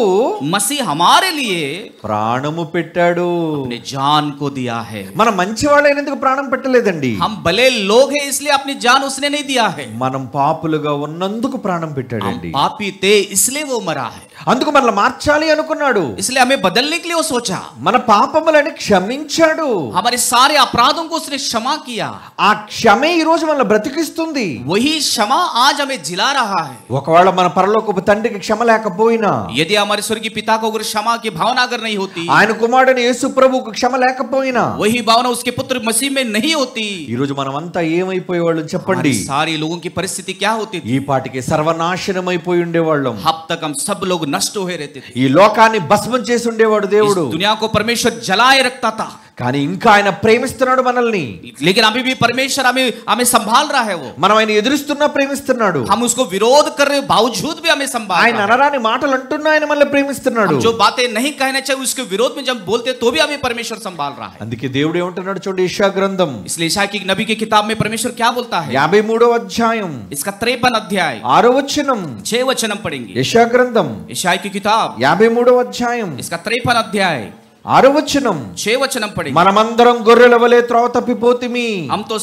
मसीह हमारे लिए ప్రాణము పెట్టాడు. अपने जान को दिया है। మన మంచి వాళ్ళైనందుకు ప్రాణం పెట్టలేదండి. हम भले लोग हैं इसलिए अपनी जान उसने नहीं दिया है। మనం పాపులుగా ఉన్నందుకు ప్రాణం हम పెట్టాడండి. पापी थे इसलिए वो मरा है। అందుకు మనల్ని మార్చాలి అనుకున్నాడు. इसलिए हमें बदलने के लिए वो सोचा। మన పాపములని క్షమించాడు. हमारे सारे अपराधों को उसने क्षमा किया। ఆ క్షమే ఈ రోజు మనల్ని బ్రతికిస్తుంది. वही क्षमा आज हमें जिला रहा है। ఒకవేళ మన పరలోకపు తండ్రికి క్షమ లేకపోయినా, यदि हमारे स्वर्गीय पिता को अगर क्षमा की भावना अगर नहीं होती, ఆయన కుమారుడైన యేసు ప్రభువుకు క్షమ లేకపోయినా, वही भावना उसके पुत्र मसीह में नहीं होती, ఈ రోజు మనమంతా ఏమైపోయేవాళ్ళం చెప్పండి? सारे लोगों की परिस्थिति क्या होती थी? ఈ పాటికి సర్వనాశనమైపోయి ఉండేవాళ్ళం. अब तक हम सब लोग नष्ट हुए रहते थे। ఈ లోకాన్ని భస్మం చేసి ఉండేవాడు దేవుడు. इस दुनिया को परमेश्वर जलाए रखता था। కానీ ఇంకా ఆయన ప్రేమిస్తున్నాడు మనల్ని. लेकिन अभी भी परमेश्वर हमें संभाल रहा है। वो మనం ఆయన ఎదురుస్తున్నా ప్రేమిస్తున్నాడు. हम उसको विरोध कर रहे बावजूद भी हमें संभाल ఆయన रहा है। అనరాని మాటలు అంటున్నా ఆయన మనల్ని ప్రేమిస్తున్నాడు. हम जो बातें नहीं कहना चाहिए उसके विरोध में जब बोलते तो भी हमें परमेश्वर संभाल रहा है। అందుకే దేవుడు ఏమంటున్నాడు చూడండి, యెషయా గ్రంథం इसलिए यशायाह की नबी की किताब में परमेश्वर क्या बोलता है? 53వ అధ్యాయం इसका 53 अध्याय 6వ వచనం. 6 वचन पढ़ेंगे। యెషయా గ్రంథం यशायाह की किताब 53వ అధ్యాయం इसका 53 अध्याय 6వ వచనం. 6 वचन पढ़ेंगे। మనమందరం గొర్రెల వలె త్రోవ తప్పిపోతిమి. हम तो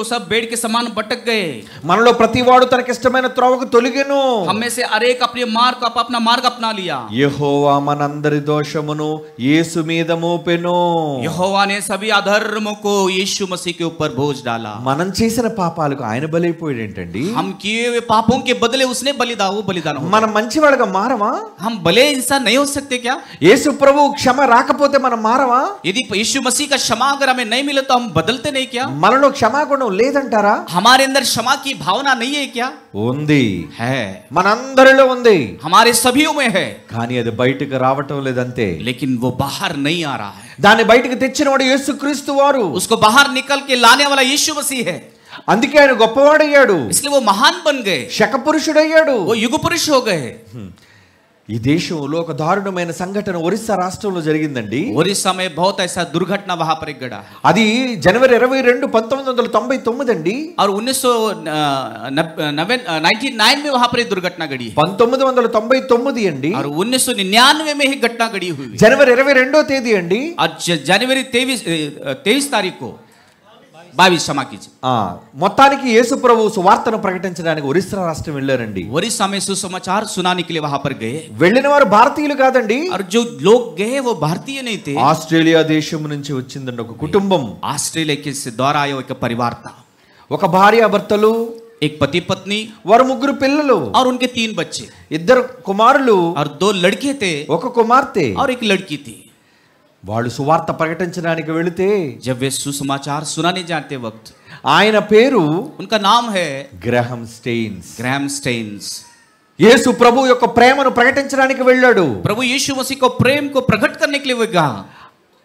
सब भेड़ के समान भटक गए। మనలో ప్రతివాడు తనకిష్టమైన త్రోవకు తొలగెను. हम में से हर एक अपने मार्ग अपना मार्ग अपना लिया। యెహోవా మనందరి దోషమును యేసు మీద మోపెను. यहोवा ने सभी अधर्मों को यीशु मसीह के ऊपर बोझ डाला। మనం చేసిన పాపాలకు ఆయన బలైపోయాడు ఏంటండి? हम किए हुए पापों के बदले उसने बलिदान हो। మనం మంచివాళ్ళగా మారమా? हम भले इंसान नहीं हो सकते क्या? యేసు ప్రభు క్షమ రాకపోతే మనం మారమా? यदि यीशु मसीह का क्षमा अगर हमें नहीं मिले तो हम बदलते नहीं क्या? మనలో క్షమాగుణం లేదంటారా? हमारे अंदर क्षमा की भावना नहीं है क्या? ఉంది, है, మనందరిలో ఉంది. हमारे सभीयों में है, కానీ అది బయటకు రావటం లేదంతే. लेकिन वो बाहर नहीं आ रहा है। దాన్ని బయటకు తెచ్చినవాడు యేసుక్రీస్తు వారు. उसको बाहर निकल के लाने वाला यीशु मसीह है। అందుకే ఆయన గొప్పవాడయ్యాడు, इसलिए वो महान बन गए, శకపురుషుడయ్యాడు, वो युग पुरुष हो गए। ఈ దేశంలో ఒక దారుణమైన సంఘటన ఒరిస్సా రాష్ట్రంలో జరిగిందండి. ओडिशा में बहुत ऐसा दुर्घटना वहां पर घटा। అది జనవరి 22, 1999 అండి. और 1999 में वहां पर दुर्घटना घटी है। 1999 అండి. और 1999 में ही घटना घटी हुई। జనవరి 22వ తేదీ అండి. आज जनवरी 23 तारीख को 22 क्षमा कीजिए। మొత్తానికి యేసు ప్రభు సువార్తను ప్రకటించడానికి ఒరిస్సా రాష్ట్రం వెళ్ళారండి. ओडिशा में सुसमाचार सुनाने के लिए वहां पर गए। వెళ్ళిన వారు భారతీయులు కాదండి. और जो लोग गए वो भारतीय नहीं थे। ఆస్ట్రేలియా దేశం నుంచి వచ్చిందండి ఒక కుటుంబం. ऑस्ट्रेलिया के द्वारा आया एक परिवार था। ఒక భార్యాభర్తలు, एक पति पत्नी వారు ముగ్గురు పిల్లలు, और उनके 3 बच्चे, 2 కుమారులు, और 2 लड़के थे, ఒక కుమార్తె. और एक लड़की थी। వాళ్ళు సువార్త ప్రకటించడానికి వెళితే जब वे सुसमाचार सुनाने जाते वक्त ఆయన పేరు उनका नाम है Graham Staines. Graham Staines. Yesu ప్రభు యొక్క ప్రేమను ప్రకటించడానికి వెళ్ళాడు. प्रभु यीशु मसीह को प्रेम को प्रकट करने के लिए वो गया।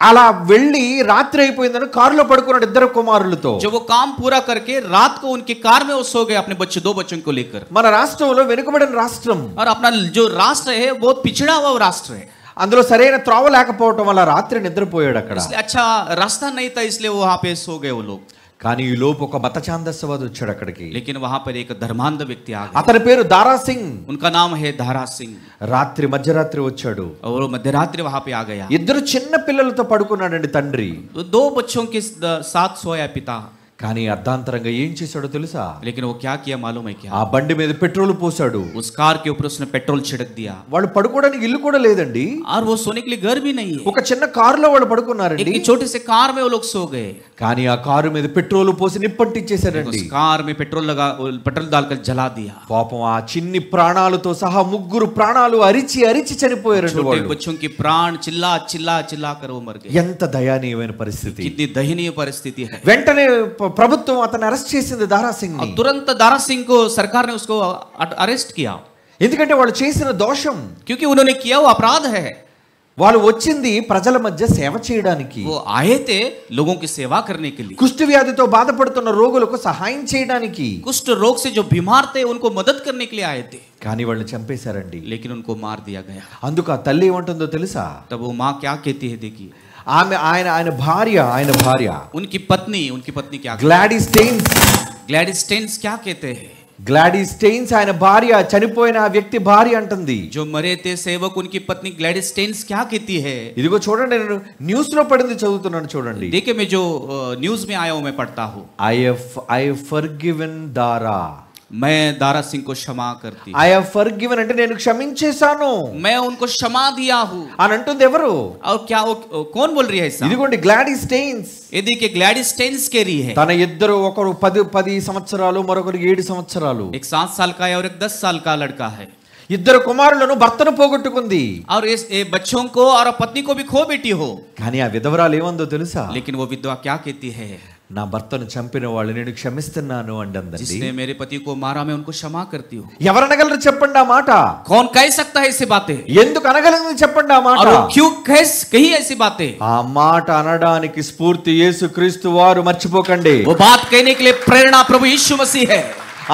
అలా వెళ్ళి రాత్రి అయిపోయిందని కారులో పడుకున్నాడు 2 కుమారులతో. जब वो काम पूरा करके रात को उनके कार में वो सो गए अपने 2 बच्चों को लेकर। మన రాష్ట్రంలో వెనుకబడిన రాష్ట్రం, और अपना जो राष्ट्र है बहुत पिछड़ा हुआ राष्ट्र है। అందులో సరైన త్రోవ లేకపోవటం వల్ల రాత్రి నిద్రపోయాడు అక్కడ. इसलिए अच्छा रास्ता नहीं था, इसलिए वो वहां पे सो गए वो लोग। కానీ ఈ లోపు ఒక మత ఛాందస్యవాది వచ్చాడు అక్కడికి. लेकिन वहां पर एक धर्मांध व्यक्ति आ गया। అతని పేరు దారా సింగ్. उनका नाम है दारा सिंह। రాత్రి మధ్యరాత్రి వచ్చాడు. और मध्यरात्रि वहां पे आ गया। 2 చిన్న పిల్లలతో పడుకున్నాడండి తండ్రి. 2 बच्चों के साथ सोया पिता। కానీ అర్ధాంతరంగా ఏం చేశాడో తెలుసా? लेकिन वो क्या किया मालूम है क्या? ఆ బండి మీద పెట్రోల్ పోసాడు. उस कार के ऊपर उसने पेट्रोल छिड़क दिया. వాళ్ళు పడుకోవడానికి ఇల్లు కూడా లేదండి. और वो सोने के लिए घर भी नहीं है. ఒక చిన్న కారులో వాళ్ళు పడుకున్నారండి. एक छोटे से कार में वो लोग सो गए. కానీ ఆ కారు మీద పెట్రోల్ పోసి నిప్పంటించేశారండి. उस कार में पेट्रोल डालकर जला दिया. పాపం ఆ చిన్ని ప్రాణాలతో సహా 3 ప్రాణాలు అరిచి అరిచి చనిపోయారండి छोटे వాళ్ళు. बच्चों की प्राण चिल्ला चिल्ला चिल्ला कर वो मर गए. ఎంత దయానీయమైన పరిస్థితి. कितनी दयनीय परिस्थिति है. వెంటనే ప్రభుత్వం అతన్ని అరెస్ట్ చేసింది దారా సింగ్ ని. तुरंत दारा सिंह को सरकार ने उसको अरेस्ट किया. ఎందుకంటే వాళ్ళు చేసిన దోషం, क्योंकि उन्होंने किया वो अपराध है. వాళ్ళు వచ్చింది ప్రజల మధ్య సేవ చేయడానికి. वो आए थे लोगों की सेवा करने के लिए. కుష్టు వ్యాధితో బాధపడుతున్న రోగులకు సహాయం చేయడానికి. कुष्ठ रोग से जो बीमार थे उनको मदद करने के लिए आए थे. కానీ వాళ్ళు చంపేశారండి. लेकिन उनको मार दिया गया. అందుకు ఆ తల్లి ఏమంటుందో తెలుసా? तब वो माँ क्या कहती है देखिए. ఆయన భార్య उनकी पत्नी क्या గ్లాడీస్ స్టెయిన్స్. ग्लैडिस स्टेन्स क्या कहते हैं? గ్లాడీస్ స్టెయిన్స్ ఆయన భార్య, చనిపోయిన ఆ వ్యక్తి భార్య అంటుంది. जो मरे थे सेवक उनकी पत्नी ग्लैडिस स्टेन्स क्या कहती है? ఇదిగో చూడండి, నేను న్యూస్ లో పడింది చదువుతున్నాను చూడండి. देखिए मैं जो न्यूज में आया हूं मैं पढ़ता हूं. I have forgiven Dara. मैं दारा सिंह को क्षमा करती. I have forgiven అంటే నేను క్షమించేశాను. मैं उनको क्षमा दिया हूं అని అంటుంది ఎవరు? और क्या वो कौन बोल रही है ऐसा? ఇదిగోండి గ్లాడీస్ స్టెయిన్స్. ये देखिए ग्लैडिस स्टेन्स कह रही है. తన ఇద్దరు, ఒకరు 10 సంవత్సరాలు, మరొకరు 7 సంవత్సరాలు. एक 7 साल का है और एक 10 साल का लड़का है. ఇద్దరు కుమారులను భర్తను పోగొట్టుకుంది. और ये बच्चों को और पत्नी को भी खो बैठी हो. కానీ ఆ విధవరాలు ఏమందో తెలుసా? लेकिन वो विधवा क्या कहती है? నా భర్తను చంపిన వాళ్ళు నేను క్షమిస్తున్నాను అందండి. जिसने मेरे पति को मारा मैं उनको क्षमा करती हूँ. ఎవరనగలరు చెప్పండి ఆ మాట? कौन कह सकता है ऐसी बातें? ఎందుకు అనగలరు చెప్పండి ఆ మాట? और क्यों कही ऐसी बातें? ఆ మాట అనడానికి స్ఫూర్తి యేసుక్రీస్తు వారు, మర్చిపోకండి. वो बात कहने के लिए प्रेरणा प्रभु यीशु मसीह है.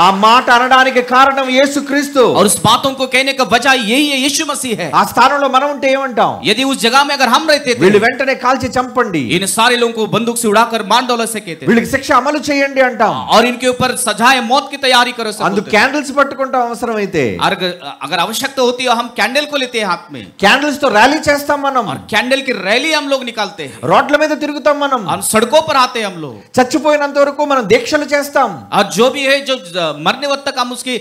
ఆ మాట అనడానికి కారణం యేసుక్రీస్తు. और उस बातों को कहने का वजह यही है, यीशु मसीह है. ఆ స్థానంలో మనం ఉంటే ఏమంటాం? यदि उस जगह में अगर हम रहते थे, వీళ్ళు వెంటనే కాల్చి చంపండి, इन सारे लोगों को बंदूक से उड़ाकर मार डालो से कहते. వీళ్ళకి శిక్ష అమలు చేయండి అంటాం. और इनके ऊपर सजाए मौत की तैयारी करो. అందుకు క్యాండిల్స్ పట్టుకుంటాం అవసరమైతే. अगर आवश्यकता होती है हम कैंडल को लेते हैं हाथ में. క్యాండిల్స్ తో ర్యాలీ చేస్తాం మనం. और कैंडल की रैली हम लोग निकालते हैं. రోడ్ల మీద తిరుగుతాం మనం. हम सड़कों पर आते हैं हम लोग. చచ్చిపోయినంత వరకు మనం దీక్షలు చేస్తాం. और जो भी है जो मरने वक्त तक हम उसकी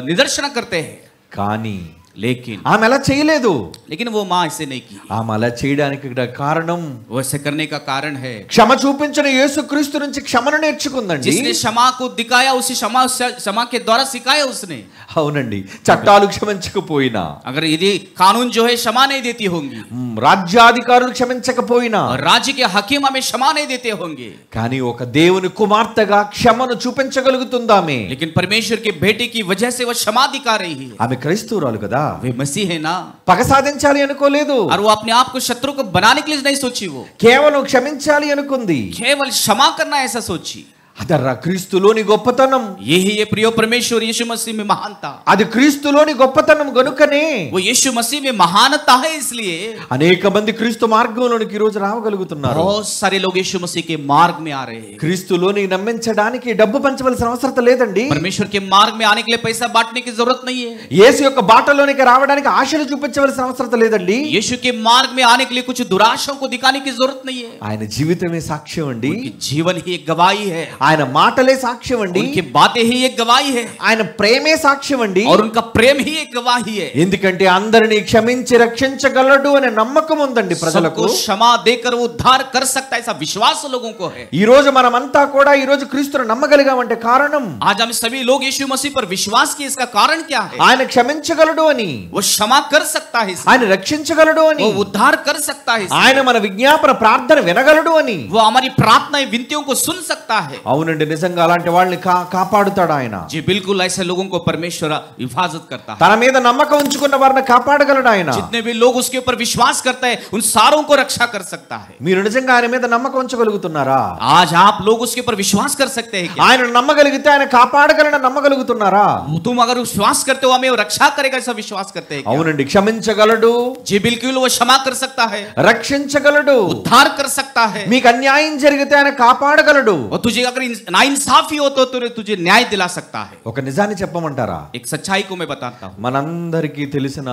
निदर्शन करते हैं. కానీ लेकिन ఆమె అలా చేయలేదు. लेकिन वो माँ ऐसे नहीं की. ఆమె అలా చేయడానికి కారణం, वो ऐसे करने का कारण है, క్షమ చూపించిన యేసుక్రీస్తు నుంచి క్షమను నేర్చుకుందండి. जिसने क्षमा को दिखाया उसी क्षमा के द्वारा सिखाया उसने. అవునండి, చట్టాలు క్షమించకపోయినా, अगर यदि कानून जो है क्षमा नहीं देती होंगी, రాజ్యాధికారులు క్షమించకపోయినా, और राज्य के हकीम हमें क्षमा नहीं देते होंगे, కానీ ఒక దేవుని కుమార్తెగా క్షమను చూపించగలుగుతుందామే. लेकिन परमेश्वर की बेटी की वजह से वो क्षमा दिखा रही है. ఆమె క్రైస్తవురాలు కదా, वे मसीह है ना. పగ సాధించాలి అనుకోలేదు. और वो अपने आप को शत्रु को बनाने के लिए नहीं सोची, वो కేవలం క్షమించాలి అనుకుంది. केवल क्षमा करना ऐसा सोची. అదర్రా క్రీస్తులోని గొప్పతనం. यही ये प्रिय परमेश्वर यीशु मसीह में महानता. అది క్రీస్తులోని గొప్పతనం గనుకనే वो यीशु मसीह में महानता है, इसलिए అనేక మంది క్రీస్తు మార్గంలోనికి ఈ రోజు రావగలుగుతున్నారు. बहुत सारे लोग यीशु मसीह के मार्ग में आ रहे हैं. క్రీస్తులోని నమ్మించడానికి డబ్బు పంచవలసిన అవసరం లేదండి. परमेश्वर के मार्ग में आने के लिए पैसा बांटने की जरूरत नहीं है. యేసు యొక్క బాటలోనికి రావడానికి ఆశలు చూపించవలసిన అవసరం లేదండి. यीशु के मार्ग में आने के लिए कुछ दुराशाओं को दिखाने की जरूरत नहीं है. ఆయన జీవితమే సాక్ష్యం అండి. उनकी जीवन ही एक गवाही है. ఆయన మాటలే సాక్ష్యం అండి. उनकी बातें ही एक गवाही है. ఆయన ప్రేమే సాక్ష్యం అండి. और उनका प्रेम ही एक गवाही है. ఎందుకంటే అందరిని క్షమించి రక్షించగలడు అనే నమ్మకం ఉందండి ప్రజలకు. सबको क्षमा देकर वो उद्धार कर सकता है, ऐसा विश्वास लोगों को है. ఈ రోజు మనమంతా కూడా ఈ రోజు క్రీస్తును నమ్మగలిగామంటే కారణం, आज हम सभी लोग यीशु मसीह पर विश्वास किए, इसका कारण क्या है? ఆయన క్షమించగలడు అని, वो क्षमा कर सकता है, ఆయన రక్షించగలడు అని, वो उद्धार कर सकता है, ఆయన మన విజ్ఞాపన ప్రార్థన వినగలడు అని, वो हमारी प्रार्थनाएं विनतियों को सुन सकता है. అవునండి, నిజంగా అలాంటి వాళ్ళని కాపాడుతాడు ఆయన. जी बिल्कुल, ऐसे लोगों को परमेश्वर हिफाजत करता है. తన మీద నమ్మకం ఉంచుకున్న వారిని కాపాడగలడు ఆయన. जितने भी लोग उसके ऊपर विश्वास करते हैं उन सारों को रक्षा कर सकता है. మీరు నిజంగా ఆయన మీద నమ్మకం ఉంచగలుగుతున్నారా? आज आप लोग उसके ऊपर विश्वास कर सकते हैं क्या? ఆయన నమ్మగలిగితే ఆయన కాపాడగలన నమ్మగలుగుతున్నారా? तुम अगर विश्वास करते हो हमें वो रक्षा करेगा ऐसा विश्वास करते हैं क्या? అవునండి, క్షమించగలడు, जी बिल्कुल, वो क्षमा कर सकता है, రక్షించగలడు, उद्धार कर सकता है. మీకు అన్యాయం జరిగితే ఆయన కాపాడగలడు. और तुझे अगर नाइंसाफी हो तो तुझे न्याय दिला सकता है. ఒక నిజాన్ని చెప్పమంటారా? एक सच्चाई को मैं बताता हूं. మనందరికీ తెలిసిన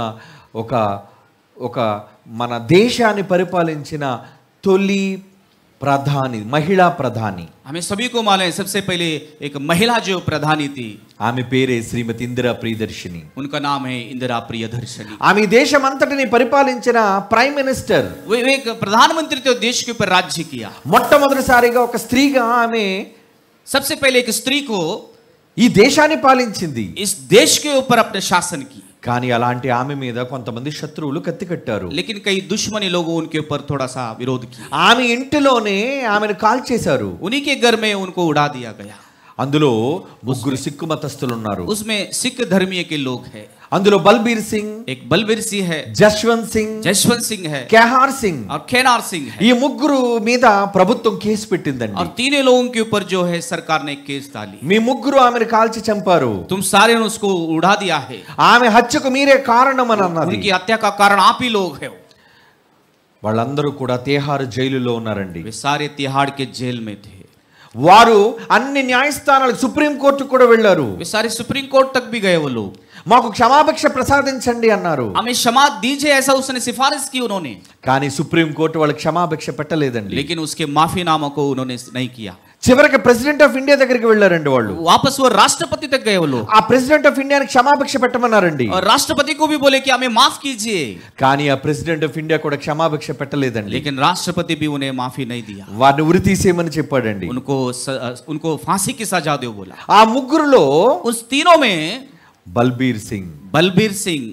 ఒక మన దేశాన్ని పరిపాలించిన తొలి ప్రధాని, మహిళా ప్రధాని. हमें सभी को मालूम है सबसे पहले एक महिला जो प्रधानी थी, ఆమె పేరే శ్రీమతి ఇందిరా ప్రియదర్శిని. उनका नाम है इंदिरा प्रियदर्शनी. ఆమె దేశమంతటిని పరిపాలించిన ప్రైమ్ మినిస్టర్. वो एक प्रधानमंत्री थे, देश के ऊपर राज्य किया. మొట్టమొదటిసారిగా ఒక స్త్రీగా ఆమె सबसे पहले एक स्त्री को ఈ దేశాన్ని పాలించింది. इस देश के ऊपर अपने शासन की. కానీ అలాంటి ఆమె మీద కొంతమంది శత్రువులు కత్తి కట్టారు. लेकिन कई दुश्मनी लोगों उनके ऊपर थोड़ा सा विरोध किया. ఆమె ఇంటిలోనే ఆమెను కాల్చేశారు. उन्हीं के घर में उनको उड़ा दिया गया. అందులో ముగ్గురు సిక్కు మతస్థులు ఉన్నారు. उसमें सिख धर्मीय के लोग हैं. అందులో బల్బీర్ సింగ్, एक बलबीर सिंह है, జశ్వంత్ సింగ్, जसवंत सिंह है కేహార్ సింగ్, और खेनार सिंह है. ఈ ముగ్గురు మీద ప్రభుత్వం కేసు పెట్టిందండి. और तीनों लोगों के ऊपर जो है सरकार ने केस डाली. మీ ముగ్గురు ఆమెను కాల్చి చంపారు. तुम सारे ने उसको उड़ा दिया है. ఆమె హత్యకు మీరే కారణం అని అన్నది. उनकी हत्या का कारण आप ही लोग हैं. వాళ్ళందరూ కూడా తిహార్ జైలులో ఉన్నారండి. वे सारे तिहाड़ के जेल में थे. వారు అన్ని న్యాయస్థానాలకు, సుప్రీం కోర్టుకు కూడా వెళ్ళారు. वे सारे सुप्रीम कोर्ट तक भी गए वो लोग. మాకు క్షమాభిక్ష ప్రసాదించండి అన్నారు. हमें क्षमा दीजिए ऐसा उसने सिफारिश की उन्होंने. కానీ సుప్రీం కోర్టు వాళ్ళకి క్షమాభిక్ష పెట్టలేదండి. लेकिन उसके माफीनामा को उन्होंने नहीं किया. చివరికి ప్రెసిడెంట్ ఆఫ్ ఇండియా దగ్గరికి వెళ్ళారండి వాళ్ళు. वापस वो राष्ट्रपति तक गए वो लोग. ఆ ప్రెసిడెంట్ ఆఫ్ ఇండియాని క్షమాభిక్ష పెట్టమన్నారండి. और राष्ट्रपति को भी बोले कि हमें माफ कीजिए. కానీ ఆ ప్రెసిడెంట్ ఆఫ్ ఇండియా కూడా క్షమాభిక్ష పెట్టలేదండి. लेकिन राष्ट्रपति भी उन्हें माफी नहीं दिया. వారిని ఉరి తీసేయమని చెప్పాడండి. उनको फांसी की सजा दो बोला. ఆ ముగ్గురులో उस तीनों में బల్బీర్ సింగ్, बलबीर सिंह,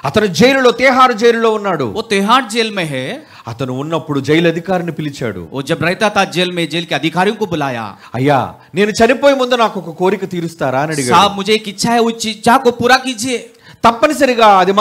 అతను జైలులో, తిహార్ జైలులో ఉన్నాడు. वो तिहाड़ जेल में है. అతను ఉన్నప్పుడు జైలు అధికారిని పిలిచాడు. वो जब रहता था जेल में, जेल के अधिकारियों को बुलाया. అయ్యా, నేను చనిపోయే ముందు నాకు ఒక కోరిక తీరుస్తారా అని అడిగాడు. साहब मुझे एक इच्छा है, उस इच्छा को पूरा कीजिए. తప్పనిసరిగా అది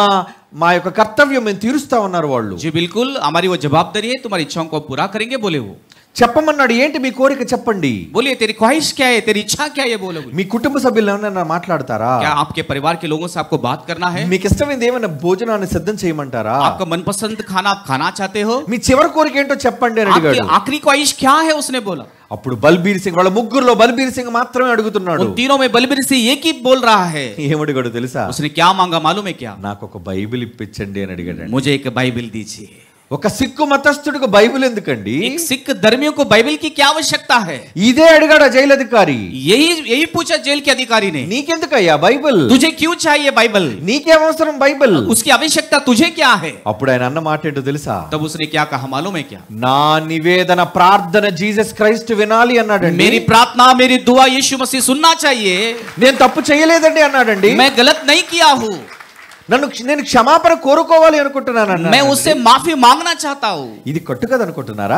మా యొక్క కర్తవ్యం, మేము తీరుస్తా ఉన్నారు వాళ్ళు. जी बिल्कुल, हमारी वो जवाबदारी है, तुम्हारी इच्छाओं को पूरा करेंगे बोले वो. చెప్పమన్నాడు. ఏంటి మీ కోరిక చెప్పండి. बोलिए तेरी ख्वाहिश क्या है, तेरी इच्छा क्या है बोले. మీ కుటుంబ సభ్యులు ఏమైనా మాట్లాడతారా? क्या आपके परिवार के लोगों से आपको बात करना है? మీకు ఇష్టమైనది ఏమైనా భోజనాన్ని సిద్ధం చేయమంటారా? आपका मनपसंद खाना आप खाना चाहते हो? మీ చివరి కోరిక ఏంటో చెప్పండి అని आपकी అడిగాడు. आखिरी ख्वाहिश क्या है उसने बोला. అప్పుడు బల్బీర్ సింగ్, వాళ్ళ ముగ్గురులో బల్బీర్ సింగ్ మాత్రమే అడుగుతున్నాడు. उन तीनों में बलबीर सिंह एक ही बोल रहा है. ఏమడిగాడు తెలుసా? उसने क्या मांगा मालूम है क्या? నాకు ఒక బైబిల్ ఇప్పించండి అని అడిగాడు. मुझे एक बाइबल दीजिए. ఒక సిక్కు మతస్థుడికి బైబిల్ ఎందుకండి? एक सिख धर्मियों को बाइबल की क्या आवश्यकता है? ఇదే అడిగాడు ఆ జైలు అధికారి. यही पूछा जेल के अधिकारी ने. నీకెందుకయ్యా బైబిల్? तुझे क्यों चाहिए बाइबल? నీకేం అవసరం బైబిల్? उसकी आवश्यकता तुझे क्या है? అప్పుడు ఆయన అన్న మాట ఏంటో తెలుసా? तब उसने क्या कहा मालूम है क्या? నా నివేదన, ప్రార్థన జీసస్ క్రైస్ట్ వినాలి అన్నాడండి. मेरी प्रार्थना, मेरी दुआ यीशु मसीह सुनना चाहिए. నేను తప్పు చేయలేదండి అన్నాడండి. मैं गलत नहीं किया हूँ. నేను క్షమాపణ కోరుకోవాలి అనుకుంటున్నాను అన్నాడు. मैं उससे माफी मांगना चाहता हूँ. ఇది కొట్టు కదా అనుకుంటున్నారా?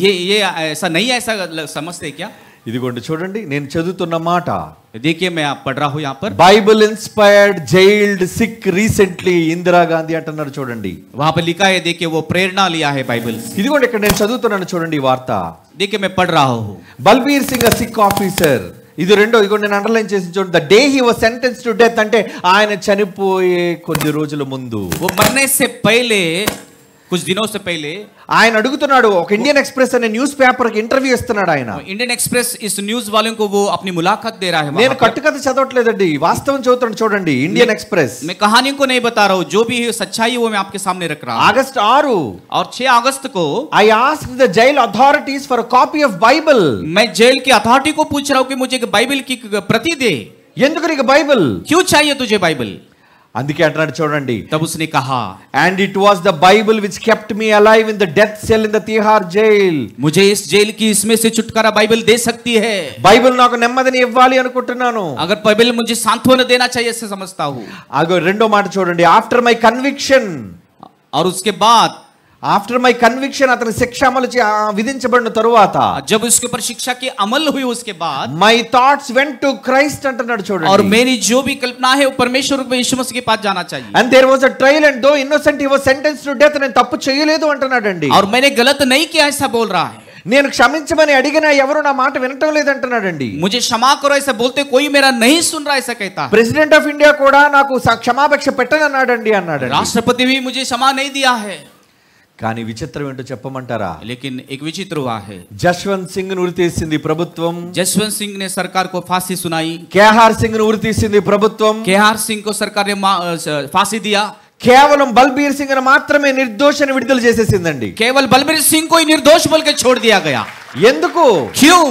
ये ऐसा नहीं, ऐसा समझते क्या? ఇదిగోండి చూడండి, నేను చదువుతున్న మాట. देखिए मैं आप पढ़ रहा हूँ यहाँ पर. Bible inspired jailed Sikh recently Indira Gandhi అంటున్నారు చూడండి. वहाँ पर लिखा है, देखिए वो प्रेरणा लिया है बाइबल से. ఇదిగోండి ఇక్కడ నేను చదువుతున్నాను చూడండి ఈ వార్త. देखिए मैं पढ़ रहा हूँ. బల్బీర్ సింగ్ సిక్ ఆఫీసర్. ఇది రెండో, ఇదిగో నేను అండర్లైన్ చేసి చూడండి. The day he was sentenced to death, అంటే ఆయన చనిపోయే కొద్ది రోజుల ముందు, वो मरने से पहले, कुछ दिनों से पहले ఆయన అడుగుతున్నాడు. ఒక ఇండియన్ ఎక్స్ప్రెస్ అనే న్యూస్ పేపర్ కి ఇంటర్వ్యూ ఇస్తున్నాడు ఆయన. इंडियन एक्सप्रेस इस न्यूज वालों को वो अपनी मुलाकात दे रहा है. నేను కట్టుకథ చదవట్లేదండి, వాస్తవం చదువుతాను చూడండి. Indian express. मैं कहानियों को नहीं बता रहा हूँ, जो भी सच्चाई है वो मैं आपके सामने रख रहा हूँ. ఆగస్ట్ 6 और 6 अगस्त को I asked the jail authorities for a copy of Bible. मैं जेल की अथॉरिटी को पूछ रहा हूँ कि मुझे एक बाइबल की प्रति दे. ఎందుకు నీకు బైబిల్? क्यों चाहिए तुझे बाइबल? అందుకే అంటున్నాడు చూడండి. तब उसने कहा, and it was the Bible which kept me alive in the death cell in the Tihar jail. मुझे इस जेल की इसमें से छुटकारा बाइबल दे सकती है. బైబిల్ నాకు నెమ్మదిని ఇవ్వాలి అనుకుంటున్నాను. अगर बाइबल मुझे सांत्वना देना चाहिए ऐसे समझता हूँ. అగో రెండో మాట చూడండి. after my conviction, और उसके बाद ఆఫ్టర్ మై కన్విక్షన్, అతని శిక్ష అమలు విధించబడిన తరువాత, जब उसके ऊपर शिक्षा की अमल हुई उसके बाद, my thoughts went to Christ అంటున్నాడు చూడండి. और मेरी जो भी कल्पना है वो परमेश्वर को यीशु मसीह के पास जाना चाहिए. and there was a trial and though innocent he was sentenced to death. నేను తప్పు చేయలేదు అంటున్నాడండి. और मैंने गलत नहीं किया ऐसा बोल रहा है. నేను క్షమించమని అడిగినా ఎవరు నా మాట వినటం లేదంటున్నాడండి. मुझे क्षमा करो ऐसा बोलते कोई मेरा नहीं सुन रहा ऐसा कहता. ప్రెసిడెంట్ ఆఫ్ ఇండియా కూడా నాకు క్షమాభిక్ష పెట్టనన్నాడండి అన్నాడు. राष्ट्रपति भी मुझे क्षमा नहीं दिया है. కానీ విచిత్రం ఏంటో చెప్పమంటారా? लेकिन एक विचित्र हुआ है. జశ్వంత్ సింగ్ ను ఉరితీసింది ప్రభుత్వం. जसवंत सिंह ने सरकार को फांसी सुनाई. కేహార్ సింగ్ ను ఉరితీసింది ప్రభుత్వం. केहार सिंह को सरकार ने फांसी दिया. కేవలం బల్బీర్ సింగ్ ను మాత్రమే నిర్దోషిని విడుదల చేసేసిందండి. केवल बलबीर सिंह को ही निर्दोष बोल के छोड़ दिया गया. ఎందుకు क्यों?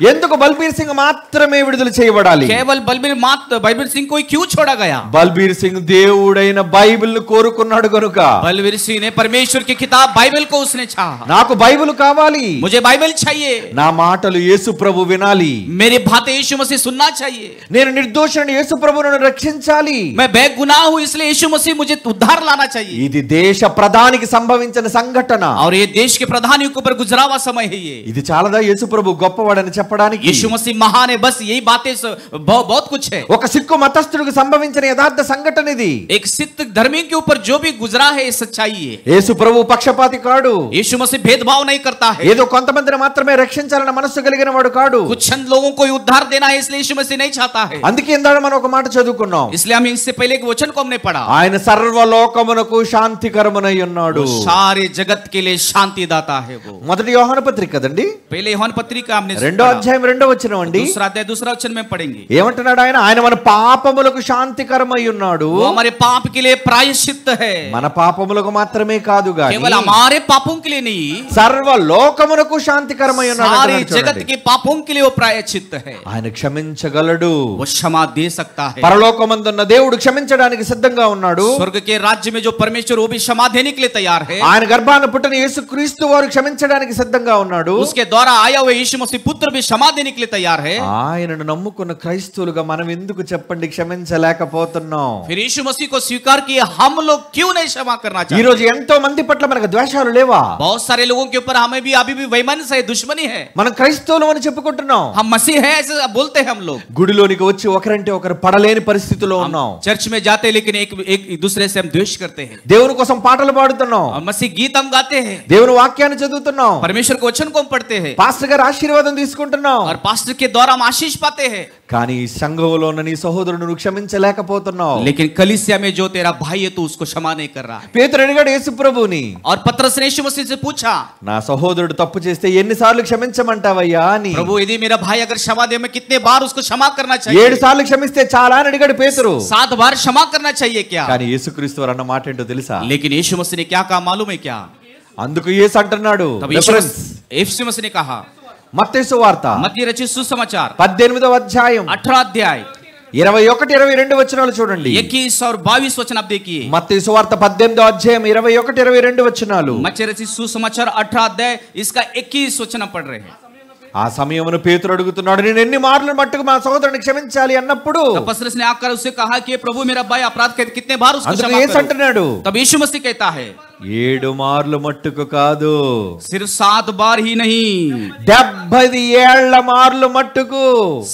ఎందుకు బల్బీర్ సింగ్ మాత్రమే విడుదల చేయబడాలి? केवल बलबीर सिंह को ही क्यों छोड़ा गया? బల్బీర్ సింగ్ దేవుడైన బైబిల్ ను కోరుకున్నాడు కనుక. बलबीर सिंह ने परमेश्वर की किताब बाइबल को उसने चाहा। నాకు బైబిల్ కావాలి, मुझे बाइबल चाहिए, నా మాటలు యేసు ప్రభు వినాలి, मेरी बातें यीशु मसीह सुनना चाहिए, నేను నిర్దోషుని యేసు ప్రభువును రక్షించాలి, मैं बेगुनाह हूं इसलिए यीशु मसीह मुझे उद्धार लाना चाहिए। ఇది దేశ ప్రధానికి సంభవించిన సంఘటన. और ये देश के प्रधानियों के ऊपर गुजरा हुआ समय है ये। ఇది చాలదా యేసు ప్రభు గొప్పవాడని చెప్పడానికి? यीशु मसीह महान है, बस यही बातें बहुत कुछ है। ఒక సిక్కు మతస్థుడికి సంభవించిన యథార్థ సంఘటన ఇది. एक सिख धर्मी के ऊपर जो भी गुजरा है ये सच्चाई है। యేసు ప్రభు పక్షపాతి కాడు. यीशु मसीह भेदभाव नहीं करता है। ఏదో కొంతమందిని మాత్రమే రక్షించాలన్న మనస్సు కలిగిన వాడు కాడు. कुछ चंद लोगों को ही उद्धार देना है इसलिए यीशु मसीह नहीं चाहता है। అందుకే ఇందాక మనం ఒక మాట చదువుకున్నాం. इसलिए हम इससे पहले एक वचन को हमने पढ़ा, ఆయన సర్వలోకమునకు శాంతికరమునై ఉన్నాడు. वो सारे जगत के लिए शांति दाता है। वो మొదటి యోహాను పత్రిక కదండి, पहले యోహాను పత్రిక हमने 2వ అధ్యాయం 2వ వచనం అండి. दूसरा अध्याय दूसरा वचन में पढ़ेंगे। ఏమంటున్నాడు ఆయన? ఆయన మన పాపములకు శాంతికరమై ఉన్నాడు. वो हमारे पाप के लिए प्रायश्चित्त है। మన పాపములకు మాత్రమే కాదు గాని केवल हमारे पापों के लिए नहीं, సర్వలోకమునకు శాంతికరమై ఉన్నాడు सारे అంటున్నాడు जगत చూడండి. के पापों के लिए वो प्रायश्चित्त है। ఆయన క్షమించగలడు. वो क्षमा दे सकता है। పరలోకమందున్న దేవుడు క్షమించడానికి సిద్ధంగా ఉన్నాడు. स्वर्ग के राज्य में जो परमेश्वर वो भी क्षमा देने के लिए तैयार है। ఆయన గర్భాన పుట్టిన యేసుక్రీస్తు వారు క్షమించడానికి సిద్ధంగా ఉన్నాడు. उसके द्वारा आया हुआ यीशु मसीह पुत्र भी क्षमा देने के लिए तैयार है। ఆయనను నమ్ముకున్న క్రైస్తవులుగా మనం ఎందుకు చెప్పండి క్షమించలేకపోతున్నాం? फिर यीशु मसीह को स्वीकार किए हम लोग क्यों नहीं क्षमा करना ఈ चाहते? రోజు ఎంతో మంది పట్ల మనకు ద్వేషాలు లేవా? बहुत सारे लोगों के ऊपर हमें भी अभी भी वैमनस्य है, दुश्मनी है। మనం క్రైస్తవులం అని చెప్పుకుంటున్నాం. हम मसीह है ऐसे बोलते हैं हम लोग। గుడిలోనికి వచ్చి ఒకరంటే ఒకరు పడలేని పరిస్థితిలో ఉన్నాం. चर्च में जाते हैं लेकिन एक दूसरे से हम द्वेष करते हैं। దేవుని కోసం పాటలు పాడుతున్నాం, और मसीह गीत हम गाते हैं, దేవుని వాక్యాన్ని చదువుతున్నాం, परमेश्वर के वचन को हम पढ़ते हैं, పాస్టర్ గారి ఆశీర్వాదం తీసుకుంటున్నాం. और पास्टर के द्वारा हम आशीष पाते हैं। కానీ ఈ సంఘంలో ఉన్న నీ సహోదరుడు క్షమించలేకపోతున్నావు. लेकिन कलीसिया में जो तेरा भाई है तू उसको क्षमा नहीं कर रहा है। పేతురు అడిగాడు యేసు ప్రభువుని, और पतरस ने यीशु मसीह से पूछा, నా సహోదరుడు తప్పు చేస్తే ఎన్నిసార్లు క్షమించమంటావయ్యా అని. प्रभु यदि मेरा भाई अगर क्षमा दे मैं कितने बार उसको क्षमा करना 7 चाहिए? సార్లు క్షమిస్తే చాలా అని అడిగాడు పేతురు. 7 बार क्षमा करना चाहिए क्या? కానీ యేసుక్రీస్తు వారు అన్న మాట ఏంటో తెలుసా? लेकिन यीशु मसीह ने क्या कहा मालूम है क्या? అందుకు యేసు అంటున్నాడు, तब రెఫరెన్స్ यीशु मसीह ने कहा, మత్తయి సువార్త मत्ती रचित सुसमाचार 18వ అధ్యాయం 18 अध्याय 21-22 వచనాలు చూడండి. 21 और 22 वचन आप देखिए। మత్తయి సువార్త 18వ అధ్యాయం 21-22 వచనాలు. मत्ती रचित सुसमाचार 18 अध्याय इसका 21 वचन पढ़ रहे हैं। ఆ సమయమున పేతురు అడుగుతున్నాడు, నేను ఎన్ని మార్లు మట్టుకు మా సహోదరుని క్షమించాలి అన్నప్పుడు पतरस ने आकर उससे कहा कि प्रभु मेरा भाई अपराध करके कितने बार उसको అందుకు क्षमा యేసు करूं? అంటున్నాడు, तब यीशु मसीह कहता है 7 మార్లు మట్టుకు కాదు, सिर्फ 7 बार ही नहीं 70 ఏళ్ల మార్లు మట్టుకు,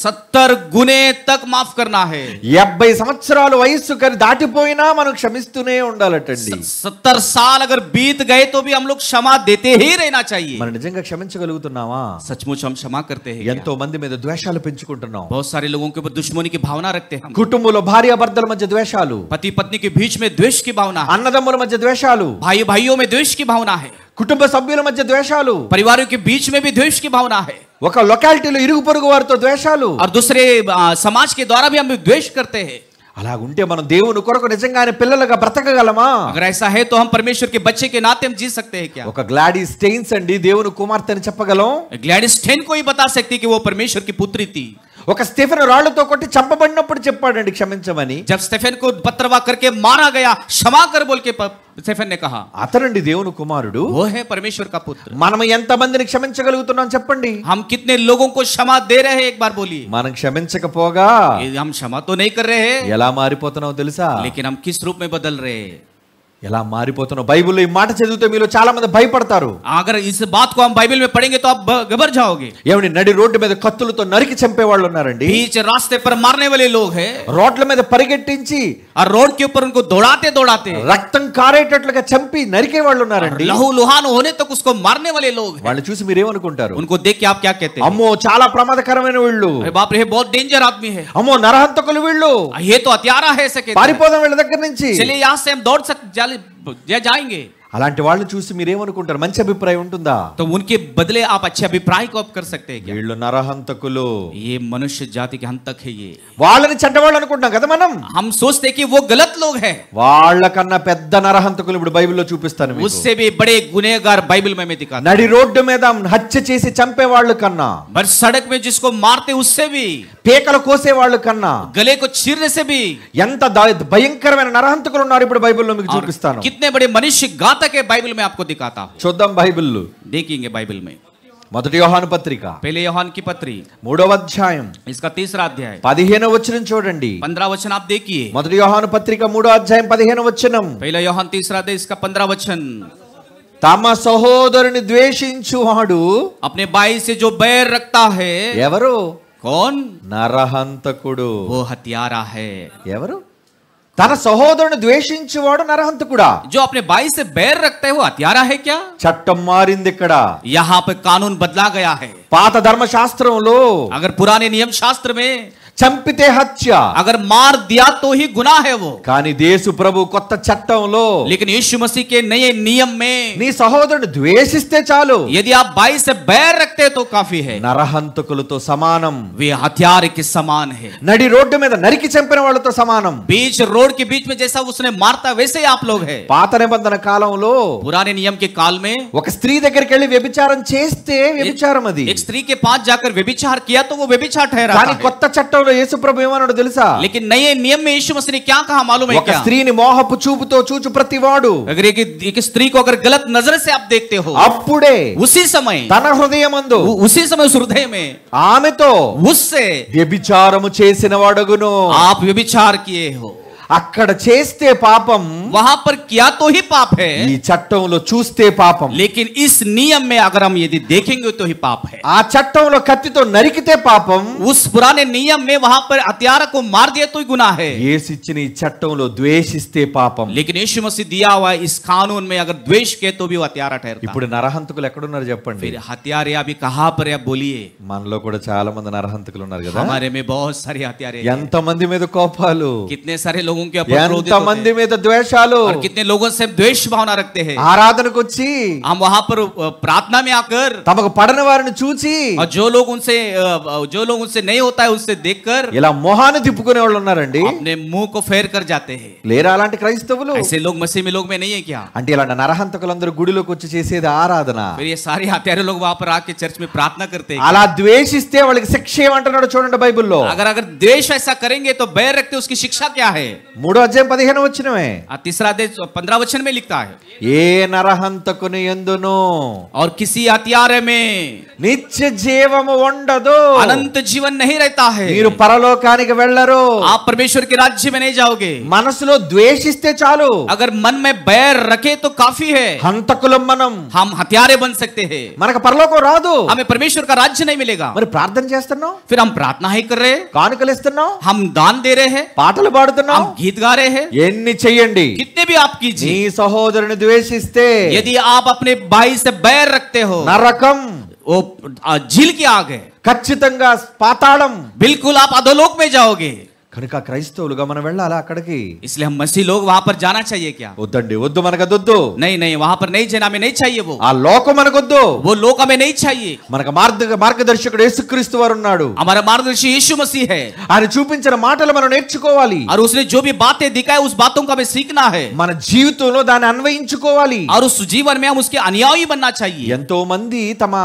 70 गुने तक माफ करना है। 70 సంవత్సరాలు వయస్సు కని దాటిపోయినా మనం క్షమిస్తూనే ఉండాలటండి. 70 साल अगर बीत गए तो भी हम लोग क्षमा देते ही रहना चाहिए। మనం నిజంగా క్షమించగలుగుతున్నావా? सचमुच हम क्षमा करते हैं क्या? ఎంతో మంది మీద ద్వేషాలు పెంచుకుంటున్నాం. बहुत सारे लोगों के ऊपर दुश्मनी की भावना रखते हैं हम। కుటుంబంలో భార్యాభర్తల మధ్య ద్వేషాలు, पति पत्नी के बीच में द्वेष की भावना है, అన్నదమ్ముల మధ్య ద్వేషాలు, भाई भाइयों में द्वेष की भावना है, కుటుంబ సభ్యుల మధ్య ద్వేషాలు, परिवारों के बीच में भी द्वेष की भावना है, ఒక లొకాలిటీలో ఇరుగు పొరుగు వారితో ద్వేషాలు. और दूसरे समाज के द्वारा भी हम द्वेष करते हैं। అలాగుంటే మనం దేవుని కొరకు నిజంగా ఆయన పిల్లలుగా బ్రతకగలమా? अगर ऐसा है तो हम परमेश्वर के बच्चे के नाते हम जी सकते हैं क्या? ఒక గ్లాడీ స్టెయిన్స్ అండి దేవుని కుమార్తె అని చెప్పగలం. ग्लैडिस स्टेन को ही बता सकती कि वो परमेश्वर की पुत्री थी। ఒక స్టెఫెన్ రాళ్లతో కొట్టి చంపబడినప్పుడు చెప్పాడండి క్షమించమని. जब स्टेफन को पत्थरवा करके मारा गया क्षमा कर बोल के स्टेफन ने कहा, అతనండి దేవుని కుమారుడు. वो है परमेश्वर का पुत्र। మనం ఎంత మందిని క్షమించగలుగుతున్నాం చెప్పండి? हम कितने लोगों को क्षमा दे रहे हैं एक बार बोलिए। మనం క్షమించకపోగా हम क्षमा तो नहीं कर रहे हैं, ఎలా మారిపోతున్నావు తెలుసా? लेकिन हम किस रूप में बदल रहे हैं? ఎలా మారిపోతున్నావు? బైబిల్లో ఈ మాట చదివితే మీలో చాలా మంది భయపడతారు. अगर इस बात को हम बाइबल में पढ़ेंगे तो आप घबरा जाओगे। ఏమండి, నడి రోడ్డు మీద కత్తులతో నరికి చంపే వాళ్ళు ఉన్నారండి. बीच रास्ते पर मारने वाले लोग हैं, రోడ్ల మీద పరిగెట్టించి और रोड के ऊपर उनको दौड़ाते दौड़ाते రక్తం కారేటట్లుగా చంపి నరికే వాళ్ళు ఉన్నారండి. लहू लुहान होने तक उसको मारने वाले लोग हैं। వాళ్ళు చూసి మీరేమనుకుంటారు? उनको देख के आप क्या कहते हैं? అమ్మో చాలా ప్రమాదకరమైన వీళ్ళు, अरे बाप रे, ये बहुत डेंजर आदमी है, అమ్మో నరహంతకులు వీళ్ళు, ये तो हत्यारा है, ऐसे कहते हैं। పారిపోదాం వీళ్ళ దగ్గర నుంచి. चलिए यहाँ से हम दौड़ जाएंगे। అలాంటి వాళ్ళని చూసి మీరేమనుకుంటారు? మంచి అభిప్రాయం ఉంటుందా? तो उनके बदले आप अच्छे अभिप्राय को आप कर सकते हैं क्या? వీళ్ళు నరహంతకులు, ये मनुष्य जाति के हंतक है ये। వాళ్ళని చెడ్డవాళ్ళు అనుకుంటాం కదా మనం. हम सोचते हैं कि वो गलत लोग हैं। వాళ్ళకన్నా పెద్ద నరహంతకులు ఇప్పుడు బైబిల్లో చూపిస్తాను మీకు. उससे भी बड़े गुनहगार बाइबल में मैं दिखाता हूं। నడి రోడ్డు మీద హత్య చేసి చంపే వాళ్ళు కన్నా, पर सड़क में जिसको मारते उससे भी, పేకలు కోసే వాళ్ళు కన్నా, गले को चीरने से भी ఎంత భయంకరమైన నరహంతకులు ఉన్నారు ఇప్పుడు బైబిల్లో మీకు చూపిస్తాను. कितने बड़े मनुष्य घातक है बाइबल में आपको दिखाता हूं। చూద్దాం బైబిల్. देखेंगे बाइबल में మొదటి యోహాను పత్రిక पहले यूहन्ना की पत्री 3వ అధ్యాయం इसका 3रा अध्याय 15వ వచనం చూడండి. 15 वचन आप देखिए। మొదటి యోహాను పత్రిక 3వ అధ్యాయం 15వ వచనం. पहला यूहन्ना 3रा अध्याय इसका 15 वचन। తమ సహోదరుని ద్వేషించువాడు, अपने भाई से जो बैर रखता है, ఎవరు? कौन? నరహంతకుడు. वो हत्यारा है। ఎవరు? తన సహోదరుని ద్వేషించువాడు నరహంతకుడా? जो अपने भाई से बैर रखता है वो हत्यारा है क्या? చట్టం మారింది ఇక్కడ. यहाँ पे कानून बदला गया है। పాత ధర్మశాస్త్రంలో अगर पुराने नियम शास्त्र में చంపితే హత్య, अगर मार दिया तो ही गुनाह है वो, కానీ యేసు ప్రభు కొత్త చట్టంలో लेकिन यीशु मसीह के नए नियम में నీ సహోదరుని ద్వేషిస్తే చాలు, यदि आप भाई से बैर रखते तो काफी है। నరహంతకులతో సమానం. वे हथियार के समान है। నడి రోడ్డు మీద నరికి చంపిన వాళ్ళతో సమానం. बीच रोड के बीच में जैसा उसने मारता वैसे ही आप लोग हैं। పాత నిబంధన కాలంలో पुराने नियम के काल में ఒక స్త్రీ దగ్గరికి వెళ్ళి వ్యభిచారం చేస్తే వ్యభిచారం అది. एक स्त्री के पास जाकर व्यभिचार किया तो वो व्यभिचार ठहरा। కానీ కొత్త చట్టంలో యేసు ప్రభు ఏమన్నాడో తెలుసా? लेकिन नए नियम में यीशु मसीह ने क्या कहा मालूम है ఒక क्या? స్త్రీని మోహపు చూపుతో చూచు ప్రతివాడు, अगर एक स्त्री को अगर गलत नजर से आप देखते हो, అప్పుడే उसी समय తన హృదయమందు उसी समय उस हृदय में ఆమెతో उससे వ్యభిచారము చేసిన వాడగును. आप व्यभिचार किए हो। అక్కడ చేస్తే పాపం, वहां पर किया तो ही पाप है, ఈ చట్టంలో చూస్తే పాపం. लेकिन इस नियम में अगर हम यदि देखेंगे तो ही पाप है। ఆ చట్టంలో కత్తితో నరికితే పాపం, उस पुराने नियम में वहां पर हत्यारा को मार दिया तो ही गुनाह है। యేసిచ్చిన ఈ చట్టంలో ద్వేషిస్తే పాపం. लेकिन यीशु मसीह दिया हुआ इस कानून में अगर द्वेष किए तो भी वो हत्यारा ठहरता है। ఇప్పుడు నరహంతకులు ఎక్కడున్నారు చెప్పండి? फिर हत्यारे अभी कहां पर है आप बोलिए? మనలో కూడా చాలా మంది నరహంతకులు ఉన్నారు కదా. हमारे में बहुत सारे हत्यारे हैं। ఎంత మంది మీద కోపాలు, कितने सारे लोगों के ऊपर क्रोधित ఎంత మంది होते हैं మీద ద్వేషాలు. और कितने लोगों से द्वेष भावना रखते हैं। ఆరాధనకు వచ్చి हम वहां पर प्रार्थना में आकर తమకు పడని వారిని చూచి और जो लोग उनसे नहीं होता है उससे देखकर ఇలా మొహాన్ని తిప్పుకునే వాళ్ళు ఉన్నారండి. अपने मुंह को फेर कर जाते हैं। లేరా అలాంటి క్రైస్తవులు? ऐसे लोग मसीह में लोग में नहीं है क्या? అంటే ఇలాంటి నరహంతకులందరూ గుడిలోకి వచ్చి చేసేది ఆరాధన. फिर ये सारे हत्यारे लोग वहां पर आके चर्च में प्रार्थना करते हैं। అలా ద్వేషిస్తే వాళ్ళకి శిక్ష ఏమంటున్నాడు చూడండి బైబిల్లో. अगर द्वेष ऐसा करेंगे तो बैर रखते उसकी शिक्षा क्या है? 3వ అధ్యాయం 15వ వచనమే. 3रा अध्याय 15 वचन में लिखता है, ఏ నరహంతకుని యందును और किसी हत्यारे में నిత్య జీవము ఉండదు. अनंत जीवन नहीं रहता है। మీరు పరలోకానికి వెళ్ళరు. आप परमेश्वर के राज्य में नहीं जाओगे। మనసులో ద్వేషిస్తే చాలు. अगर मन में बैर रखे तो काफी है। హంతకులం మనం. हम हत्यारे बन सकते हैं। మనకు పరలోకం రాదు. हमें परमेश्वर का राज्य नहीं मिलेगा। మరి ప్రార్థన చేస్తున్నాం, फिर हम प्रार्थना ही कर रहे हैं, కానుకలు ఇస్తున్నాం, हम दान दे रहे हैं, పాటలు పాడుతున్నాం, हम गीत गा रहे हैं, ఎన్ని చెయ్యండి. कितने भी आप నీ कीजिए, సహోదరుని ద్వేషిస్తే यदि आप अपने भाई से बैर रखते हो నరకం, वो झील की आग है, ఖచ్చితంగా పాతాళం. बिल्कुल आप अधोलोक में जाओगे। కనుక క్రైస్తవులుగా మనం వెళ్ళాలా అక్కడికి? इसलिए हम मसीह लोग वहां पर जाना चाहिए क्या? వద్దండి, వద్దు, మనకదొద్దు. नहीं नहीं, वहां पर नहीं जाना, हमें नहीं चाहिए वो ఆ లోకం మనకొద్దు. वो लोक हमें नहीं चाहिए। మనకు మార్గదర్శకుడు యేసుక్రీస్తు వారు ఉన్నాడు. हमारा मार्गदर्शी यीशु मसीह है, ఆయన చూపించిన మాటలు మనం నేర్చుకోవాలి. और उसने जो भी बातें दिखाई उस बातों को हमें सीखना है, మన జీవితంలో దాన్ని అన్వయించుకోవాలి. और उस जीवन में हम उसके अनुयायी बनना चाहिए। ఎంతో మంది తమ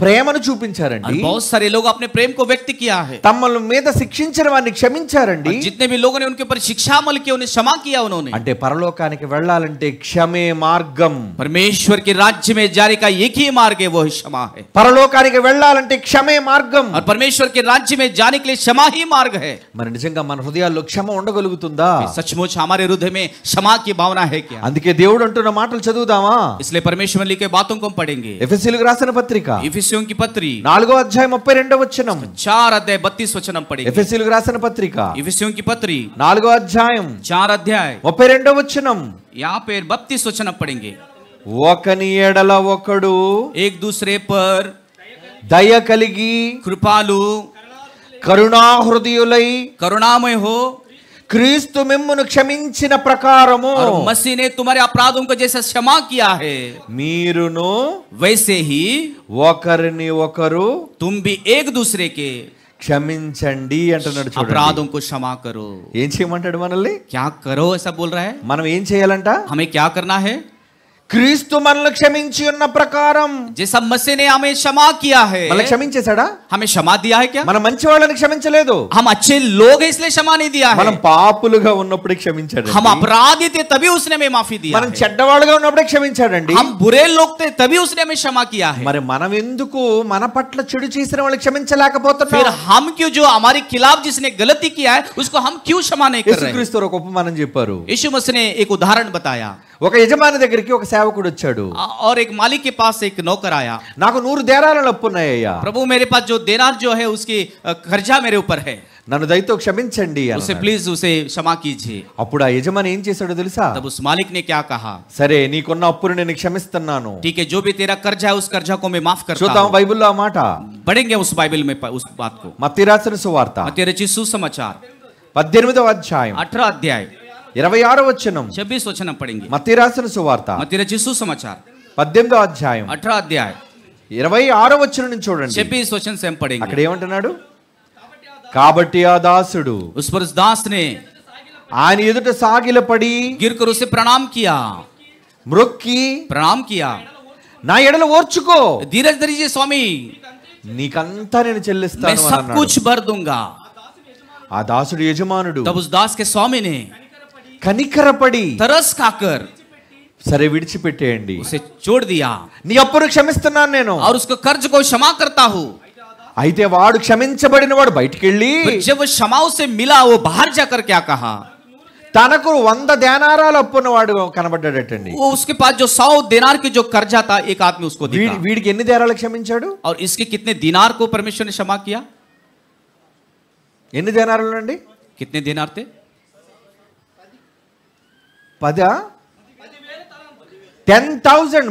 ప్రేమను చూపించారండి. और बहुत सारे लोग अपने प्रेम को व्यक्त किया है, తమ మీద శిక్షించిన వారిని క్షమించారండి. और जितने भी लोगों ने उनके ऊपर शिक्षा अमल किया उन्हें क्षमा किया उन्होंने। అంటే పరలోకానికి వెళ్ళాలంటే క్షమే మార్గం. परमेश्वर के राज्य में जाने का एक ही मार्ग है, वो ही क्षमा है। పరలోకానికి వెళ్ళాలంటే క్షమే మార్గం. और परमेश्वर के राज्य में जाने के लिए क्षमा ही मार्ग है। మరి నిజంగా మన హృదయాల్లో క్షమ ఉండగలుగుతుందా? सचमुच हमारे हृदय में क्षमा की भावना है क्या? అందుకే దేవుడు అంటున్న మాటలు చదువుదామా? इसलिए परमेश्वर लिखे बातों को हम पढ़ेंगे। ఎఫెసీయులకు రాసిన పత్రిక इफिसियों की पत्री 4వ అధ్యాయం 32వ వచనం. 4 अध्याय 32 वचन हम पढ़ेंगे। ఎఫెసీయులకు రాసిన పత్రిక इफिसियों की पत्री 4వ అధ్యాయం 4 अध्याय 32వ వచనం. यहाँ पे 32 वचन हम पढ़ेंगे। ఒకని ఎడల ఒకడు एक दूसरे पर దయ కలిగి कृपालु కరుణా హృదయులై करुणामय हो, క్రీస్తు మిమ్మును క్షమించిన ప్రకారము और मसीह ने तुम्हारे अपराधों को जैसा क्षमा किया है, మీరును वैसे ही ఒకరిని ఒకరు तुम भी एक दूसरे के క్షమించండి అంటున్నాడు. చూడండి अपराधों को क्षमा करो. ఏం చేయమంటాడు మనల్ని? क्या करो ऐसा बोल रहा है. మనం ఏం చేయాలంట? हमें क्या करना है? క్రీస్తు మనల్ని క్షమించి ఉన్న ప్రకారం. जैसा मसीह ने हमें क्षमा किया है, మనల్ని క్షమించేశాడా? हमें क्षमा दिया है क्या? మనం మంచి వాళ్ళని క్షమించలేదు, हम अच्छे लोग हैं इसलिए क्षमा नहीं दिया है. మనం పాపులుగా ఉన్నప్పుడే క్షమించాడు. हम अपराधी थे तभी उसने हमें माफी दिया మనం है. చెడ్డవాళ్ళుగా ఉన్నప్పుడే క్షమించాడండి. हम बुरे लोग थे तभी उसने हमें क्षमा किया है. మరి మనం ఎందుకు మన పట్ల చెడు చేసిన వాళ్ళని క్షమించలేకపోతున్నాం? फिर हम क्यों जो हमारे खिलाफ जिसने गलती किया है उसको हम क्यों क्षमा नहीं कर रहे? యేసుక్రీస్తు ఒక ఉపమానం చెప్పారు. यीशु मसीह ने एक उदाहरण बताया. ఒక యజమాని దగ్గరికి ఒక సేవకుడు వచ్చాడు. और एक मालिक के पास एक नौकर आया. నాకు 100 దేనారాలు అప్పు ఉన్నాయ్యా, प्रभु मेरे पास जो देनार जो है उसकी कर्जा मेरे ऊपर है, నన్ను దయతో క్షమించండి उसे అన్నాడు. प्लीज उसे क्षमा कीजिए. అప్పుడు ఆ యజమాని ఏం చేశాడో తెలుసా? तब उस मालिक ने क्या कहा? సరే నీకున్న అప్పును నేను క్షమిస్తున్నాను. ठीक है, जो भी तेरा कर्जा है उस कर्जा को मैं माफ करता చూద్దాం हूं. బైబిల్లో ఆ మాట. पढ़ेंगे उस बाइबल में उस बात को. మత్తయి రాసిన సువార్త मत्ती रचित सुसमाचार 18వ అధ్యాయం 18 अध्याय 26వ వచనం. 26 वचन पढ़ेंगे. మత్తయి రాసిన సువార్త मत्ती रचित सुसमाचार 18వ అధ్యాయం 18 अध्याय 26వ వచనం నుంచి చూడండి. 26 वचन से हम पढ़ेंगे. అక్కడ ఏమంటున్నాడు? కాబట్టి ఆ దాసుడు उस पर उस दास ने ఆయన ఎదుట సాగిలపడి गिरकर उसे प्रणाम किया. మ్రొక్కి प्रणाम किया. నా ఎడల ఓర్చుకో, धीरज धरिए स्वामी, నీకంతా నేను मैं చెల్లిస్తాను అని सब అన్నాడు. कुछ भर दूंगा. ఆ దాసుడు యజమానుడు तब उस दास के स्वामी ने కనికరపడి तरस खाकर సరే విడిచిపెట్టేయండి, उसे छोड़ दिया నీ అప్పును క్షమిస్తున్నాను నేను. और उसको कर्ज को क्षमा करता हूँ. అయితే వాడు క్షమించబడిన వాడు బయటికి వెళ్ళి तो जब वो क्षमा उसे मिला वो बाहर जाकर क्या कहा? తనకు 100 దేనారాలు అప్పున్న వాడు కనబడ్డాడటండి. वो उसके पास जो 100 दिनार के जो कर्जा था एक आदमी उसको दिखा. వీడికి ఎన్ని దేనారాలు క్షమించాడు? और इसके कितने दिनार को परमेश्वर ने क्षमा किया? ఎన్ని దేనారాలు అండి? कितने दिनार थे? 10,000 10,000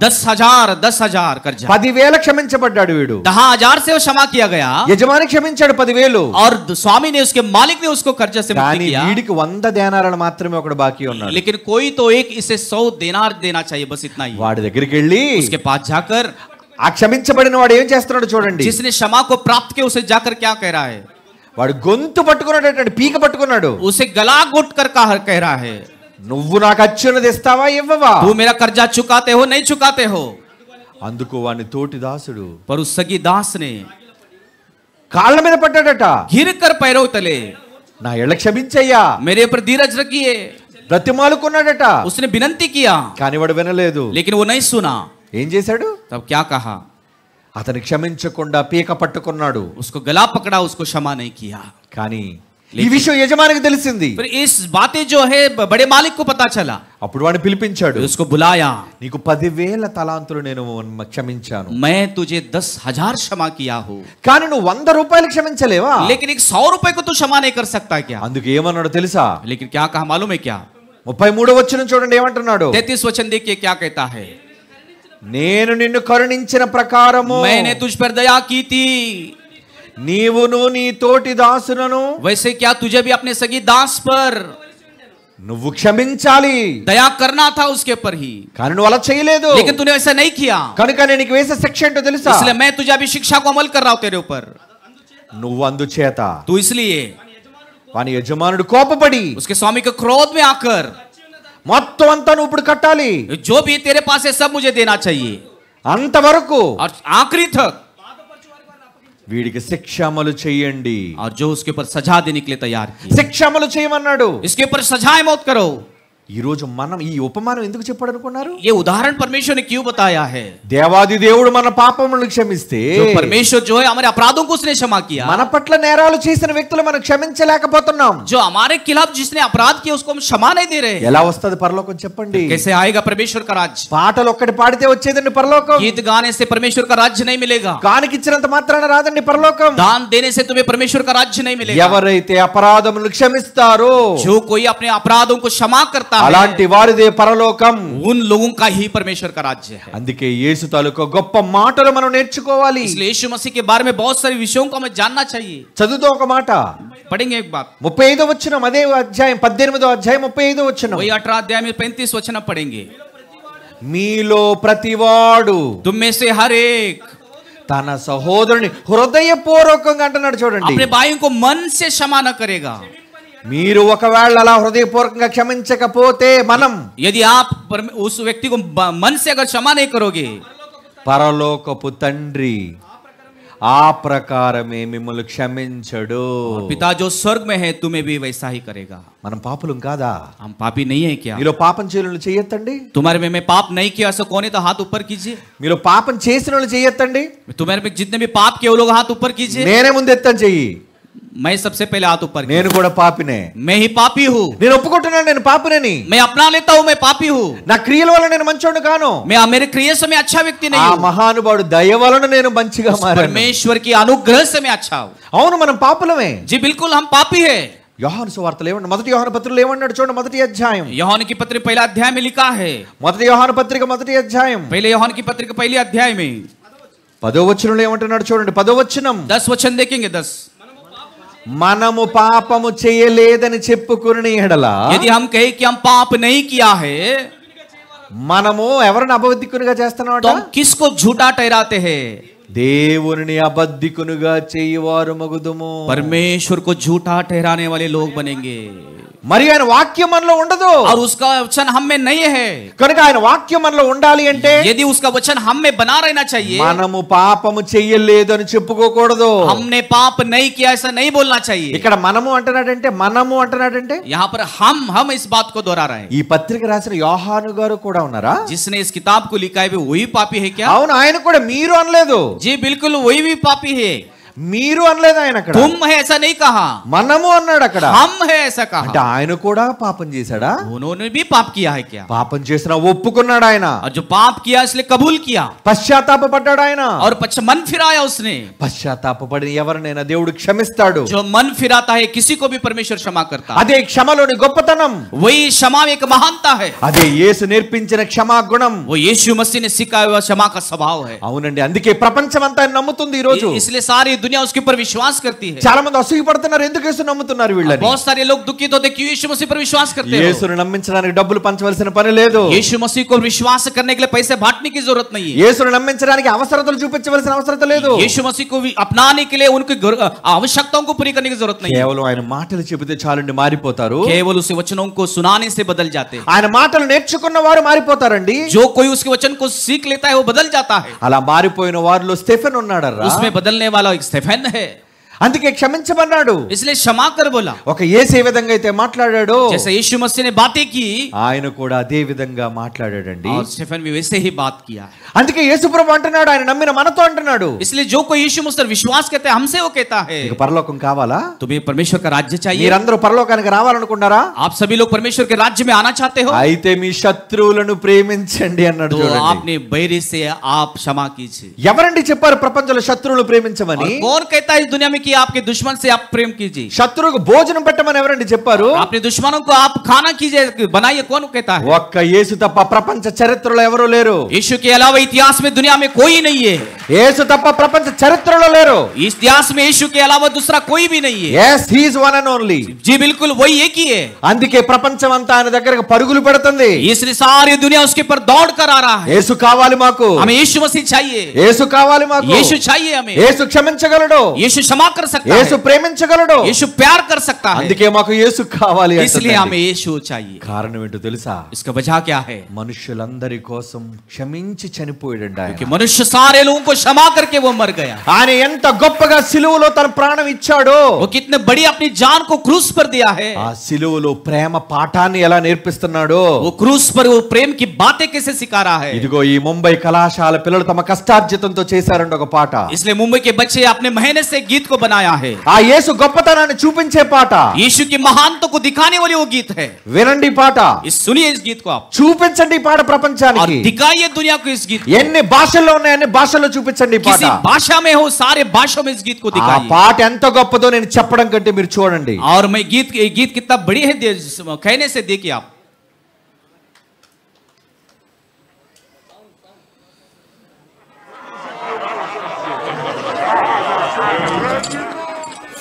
10,000 10,000 कर्जा 10,000 క్షమించబడ్డాడు వీడు. 10,000 से वो क्षमा किया गया యజమాని క్షమించాడు 10,000. और स्वामी ने उसके मालिक ने उसको कर्जा से मुक्ति కానీ किया. వీడికి 100 దేనారాలు మాత్రమే ఒకడు బాకీ ఉన్నాడు. लेकिन कोई तो एक इसे 100 दिनार देना चाहिए, बस इतना ही. వాడి దగ్గరికి వెళ్ళి उसके पास जाकर ఆ క్షమించబడిన వాడు ఏం చేస్తున్నాడు చూడండి. जिसने क्षमा को प्राप्त किया उसे जाकर क्या कह रहा है? వాడు గొంతు పట్టుకున్నాడు, పీక పట్టుకున్నాడు. उसे गला घोट कर कह रहा है, నువ్వు నాకు అచ్చున్నది ఇస్తావా ఇవ్వవా? तू मेरा कर्जा चुकाते हो नहीं चुकाते हो? అందుకు వాని తోటి దాసుడు पर उस सगी दास ने కాళ్ళ మీద పడ్డాడట. गिर कर पैरों तले, నా ఎళ్ళ క్షమించయ్యా, मेरे ऊपर धीरज रखिए. బ్రతిమాలుకున్నాడట. उसने विनती किया కానీ వాడు వినలేదు. लेकिन वो नहीं सुना. ఏం చేశాడు? तब क्या कहा? అతను క్షమించకుండా పీక పట్టుకున్నాడు. उसको गला पकड़ा, उसको क्षमा नहीं किया. కానీ ఈ విషయం యజమానికి తెలిసింది. फिर इस बातें जो है बड़े मालिक को पता चला. అప్పుడు వాడిని పిలిపించాడు. उसको बुलाया. నీకు 10,000 తలాంతులు నేను క్షమించాను, मैं तुझे 10,000 क्षमा किया हूँ, కానీ నువ్వు 100 రూపాయలు క్షమించలేవా? लेकिन एक 100 रुपए को तू क्षमा नहीं कर सकता क्या? అందుకు ఏమన్నాడు తెలుసా? लेकिन क्या कहा मालूम है क्या? 33వ వచనం చూడండి ఏమంటున్నాడు. 33 वचन देखिए क्या कहता है. నేను నిన్ను కరుణించిన ప్రకారము मैंने तुझ पर दया की थी, నీవును నీ తోటి దాసునను वैसे क्या तुझे भी अपने सगी दास पर నువ్వు క్షమించాలి. दया करना था उसके ऊपर ही, కానీ నువ్వు అలా చేయలేదు. लेकिन तूने ऐसा नहीं किया. కనుక నేను నీకు వేసే శిక్ష ఏంటో తెలుసా? इसलिए मैं तुझे अभी शिक्षा को अमल कर रहा हूं तेरे ऊपर. నువ్వు అందుచేత तू इसलिए వాని యజమానుడు కోపపడి उसके स्वामी के क्रोध में आकर మొత్తం అంతా నువ్వు ఇప్పుడు కట్టాలి, जो भी तेरे पास है सब मुझे देना चाहिए, అంతవరకు और आखिरी तक, వీడికి శిక్ష అమలు చేయండి. और जो उसके ऊपर सजा देने के लिए तैयार की, శిక్ష అమలు చేయమన్నాడు. इसके ऊपर सजाएं मौत करो. ఈ రోజు మనం ఈ ఉపమానం ఎందుకు చెప్పాడు అనుకున్నారు? ये उदाहरण परमेश्वर ने क्यों बताया है? దేవాది దేవుడు మన పాపములను క్షమిస్తే जो परमेश्वर जो है हमारे अपराधों को उसने क्षमा किया, మన పట్ల నేరాలు చేసిన వ్యక్తులు మనం క్షమించలేకపోతున్నాం. जो हमारे खिलाफ जिसने अपराध किया उसको हम क्षमा नहीं दे रहे. ఎలా వస్తది పరలోకం చెప్పండి? कैसे आएगा परमेश्वर का राज्य? పాటలు ఒక్కటి పాడితే వచ్చేదండి పరలోకం. गीत गाने से परमेश्वर का राज्य नहीं मिलेगा. కానికిచ్చినంత మాత్రాన రాదండి పరలోకం. दान देने से तुम्हें परमेश्वर का राज्य नहीं मिलेगा. ఎవరైతే అపరాధములను క్షమిస్తారో जो कोई अपने अपराधों को क्षमा करता है, అలాంటి వారిదే పరలోకం. उन लोगों का ही परमेश्वर का राज्य है. అందుకే యేసు తాలూకు గొప్ప మాటలు మనం నేర్చుకోవాలి. इसलिए यीशु मसीह के बारे में बहुत सारे विषयों को हमें जानना चाहिए. చదువుతో ఒక మాట पढ़ेंगे एक बात 35వ వచనం, అదే అధ్యాయం 18వ అధ్యాయం 35వ వచనం. वही 18 अध्याय में 35 वचन पढ़ेंगे. మీలో ప్రతివాడు तुम में से हर एक తన సహోదరుని హృదయపూర్వకంగా అంటున్నాడు చూడండి. अपने भाई को मन से क्षमा न करेगा. మీరు ఒకవేళ అలా హృదయపూర్వకంగా క్షమించకపోతే మనం, यदि आप उस व्यक्ति को मन से अगर क्षमा नहीं करोगे, పరలోకపు తండ్రి ఆ ప్రకారమే మిమ్మల్ని క్షమించడు. पिता जो स्वर्ग में है तुम्हें भी वैसा ही करेगा. మనం పాపులం కాదా? हम पापी नहीं है क्या? మీలో పాపం చేయని చేయొద్దండి. तुम्हारे में मैं पाप नहीं किया ऐसा कौन है तो हाथ ऊपर कीजिए. మీలో పాపం చేసిన వాళ్ళు చేయొద్దండి. तुम्हारे में जितने भी पाप किए वो लोग हाथ ऊपर कीजिए. నేనే ముందు ఎత్తాను చెయ్యి. मैं सबसे पहले हाथ ऊपर. నేను కూడా పాపినే. मैं ही पापी हूँ. నేను ఒప్పుకుంటున్నాను నేను పాపినని. मैं अपना लेता हूँ मैं पापी हूँ. నా క్రియల వల్ల నేను మంచోడు కాను. मैं मेरे क्रिया से मैं अच्छा व्यक्ति नहीं ఆ हूँ. మహానుభావుడు దయ వలన నేను మంచిగా మారాను. परमेश्वर की अनुग्रह से मैं अच्छा हूँ. అవును మనం పాపులమే. जी बिल्कुल हम पापी है. యోహాను సువార్తలో ఏమన్నాడు? మొదటి యోహాను పత్రికలో ఏమన్నాడు చూడండి, మొదటి అధ్యాయం. యోహాను की पत्री पहला अध्याय में लिखा है. మొదటి యోహాను పత్రిక మొదటి అధ్యాయం पहले యోహాను की पत्री पहले अध्याय में 10వ వచనంలో ఏమంటున్నాడు చూడండి. 10వ వచనం, 10 वचन देखेंगे. 10 మనము పాపము చేయలేదని చెప్పుకుని ఎడల, यदि हम कहे कि हम पाप नहीं किया है మనము ఎవరిని అబద్ధికునిగా చేస్తున్నామట? तो हम किसको झूठा ठहराते हैं? దేవునిని అబద్ధికునిగా చేయవారు మగుదుము. परमेश्वर को झूठा ठहराने वाले लोग बनेंगे. మరి ఆయన వాక్యం మనలో ఉండదు. और उसका वचन हम में नहीं है. కనుక ఆయన వాక్యం మనలో ఉండాలి అంటే यदि उसका वचन हम में बना रहना चाहिए, మనము పాపము చేయలేదు అని చెప్పుకోకూడదు. हमने पाप नहीं किया ऐसा नहीं बोलना चाहिए. ఇక్కడ మనము అంటున్నాడంటే यहाँ पर हम इस बात को दोहरा रहे हैं. ఈ పత్రిక రాసిన యోహాను గారు కూడా ఉన్నారా? जिसने इस किताब को लिखा है वही पापी है क्या? అవును, ఆయన కూడా మీరు అనలేదు. जी बिल्कुल वही भी पापी है. మీరు అనలేదు ఆయన అక్కడ. तुम है ऐसा नहीं कहा, మనము అన్నాడు అక్కడ. हम है ऐसा అంటే कहा. ఆయన కూడా పాపం చేశాడా? उन्होंने भी पाप किया है क्या? పాపం చేసిన ఒప్పుకున్నాడు ఆయన. और जो पाप किया इसलिए कबूल किया పశ్చాత్తాపపడ్డాడు ఆయన. और मन फिराया उसने. పశ్చాత్తాపపడిన ఎవరినైనా దేవుడు క్షమిస్తాడు. जो मन फिराता है किसी को भी परमेश्वर क्षमा करता है. అదే క్షమలోని గొప్పతనం. वही क्षमा में एक महानता है. అదే యేసు నేర్పించిన క్షమా గుణం. वो यीशु मसीह ने सिखाया हुआ क्षमा का स्वभाव है. అవునండి, అందుకే ప్రపంచం అంతా ఆయన నమ్ముతుంది ఈ రోజు. इसलिए सारी दुनिया उसके ऊपर विश्वास करती है. చాలా మంది అసూయపడుతున్నారు, ఎందుకు యేసు నమ్ముతున్నారు వీళ్ళని? बहुत सारे लोग दुखित होते क्यों यीशु मसीह पर विश्वास करते हो? యేసును నమ్మించడానికి డబ్బులు పంచవలసిన పని లేదు. यीशु मसीह को विश्वास करने के लिए पैसे बांटने की जरूरत नहीं है. యేసును నమ్మించడానికి అవసరతలు చూపించవలసిన అవసరం లేదు. यीशु मसीह को अपनाने के लिए उनकी आवश्यकताओं को पूरी करने की जरूरत नहीं है. కేవలం ఆయన మాటలు చెబితే చాలండి మారిపోతారు. केवल उसे वचनों को सुनाने से बदल जाते हैं. ఆయన మాటలు నేర్చుకున్న వారు మారిపోతారండి. जो कोई उसके वचन को सीख लेता है वो बदल जाता है. అలా మారిపోయిన వారిలో స్టెఫెన్ ఉన్నాడరా. उसमें बदलने वाला एक स्टेफन है. అందుకే క్షమించమన్నాడు. इसलिए क्षमा कर बोला. ఒక యేసు ఏ విధంగా అయితే మాట్లాడాడో, जैसे यीशु मसीह ने बातें की ఆయన కూడా అదే విధంగా మాట్లాడాడండి. और स्टेफन भी वैसे ही बात किया है. అందుకే యేసు ప్రభు అంటున్నాడు, ఆయన నమ్మిన మనతో అంటున్నాడు, इसलिए जो कोई यीशु मसीह पर विश्वास करता है हमसे वो कहता है నీకు పరలోకం కావాలా? तुम्हें परमेश्वर का राज्य चाहिए? మీరందరూ పరలోకానికి రావాలనుకుంటారా? आप सभी लोग परमेश्वर के राज्य में आना चाहते हो? అయితే మీ శత్రువులను ప్రేమించండి అన్నాడు तो చూడండి. आपने बैरी से आप क्षमा कीजिए. ఎవరండి చెప్పారు ప్రపంచంలో శత్రువులను ప్రేమించమని? और कौन कहता है इस दुनिया में कि आपके दुश्मन से आप प्रेम कीजिए? శత్రువుకు భోజనం పెట్టమని ఎవరండి చెప్పారు? अपने दुश्मनों को आप खाना कीजिए बनाइए, कौन कहता है? ఒక్క యేసు తప్ప ప్రపంచ చరిత్రలో ఎవరు లేరు. यीशु के अलावा इतिहास में दुनिया में कोई नहीं है. యేసు తప్ప ప్రపంచ చరిత్రలో లేరు. इस इतिहास में यीशु के अलावा दूसरा कोई भी नहीं है. yes he is one and only. जी बिल्कुल वही एक ही है. అందుకే ప్రపంచం అంతా ఆయన దగ్గరకు పరుగులు పెడుతుంది. इसलिए सारी दुनिया उसके पर दौड़ कर आ रहा है. యేసు కావాలి మాకు. हमें यीशु मसीह चाहिए. యేసు కావాలి మాకు. यीशु चाहिए हमें. యేసు క్షమించగలడు. यीशु क्षमा कर सकता యేసు है. ప్రేమించగలడు. यीशु प्यार कर सकता है. అందుకే మాకు యేసు కావాలి इसलिए అంటున్నాడు. हमें यीशु चाहिए. కారణం ఏంటో తెలుసా? इसका वजह क्या है? మనుషులందరి కోసం క్షమించి చనిపోయాడండి ఆయన. कि मनुष्य सारे लोगों को क्षमा करके वो मर गया. ఆయన ఎంత గొప్పగా సిలువలో తన ప్రాణం ఇచ్చాడో, वो कितने बड़ी अपनी जान को क्रूस पर दिया है. ఆ సిలువలో ప్రేమ పాఠాన్ని ఎలా నేర్పిస్తున్నాడో, वो क्रूस पर वो प्रेम की बातें कैसे सिखा रहा है. ఇదిగో ఈ ముంబై కళాశాల పిల్లలు తమ కష్టార్జితంతో చేశారండి ఒక పాట. इसलिए मुंबई के बच्चे अपने मेहनत से गीत को बनाया है. ఆ యేసు గొప్పతనాన్ని చూపించే పాట. यीशु की महानता को दिखाने वाली वो गीत है. వినండి పాట, सुनिए इस गीत को आप చూపించండి ఈ పాట और ప్రపంచానికి. दिखाइए दुनिया को इस गीत को. ఎన్ని భాషల్లో ఉన్నాయి అన్ని భాషల్లో చూపించండి ఈ పాట. किसी भाषा में हो सारे भाषाओं में इस गीत को ఆ दिखाइए. పాట ఎంత గొప్పదో నేను చెప్పడం కంటే మీరు చూడండి. और मैं गीत कितना बड़ी है कहने से देखिए आप.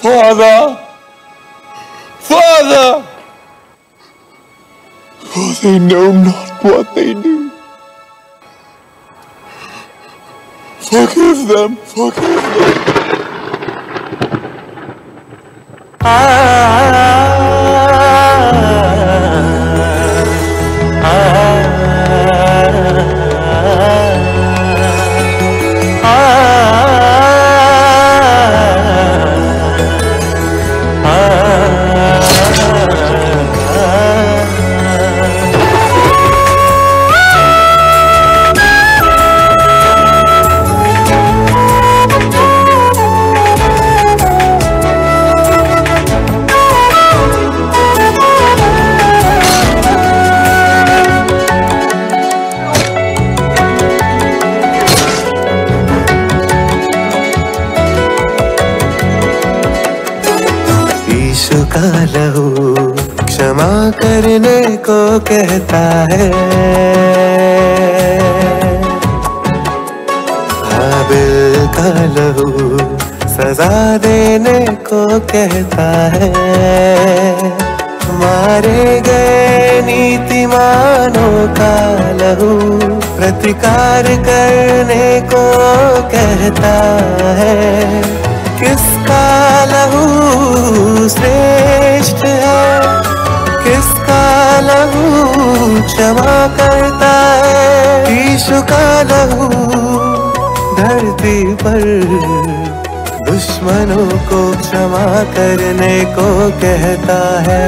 Father, Father, for they know not what they do. Forgive them, forgive them. लहू क्षमा करने को कहता है, हाबिल का लहू सजा देने को कहता है, मारे गए नीतिमानों का लहू प्रतिकार करने को कहता है। किसका लहू श्रेष्ठ है, किसका लहू क्षमा करता है। यीशु का लहू धरती पर दुश्मनों को क्षमा करने को कहता है,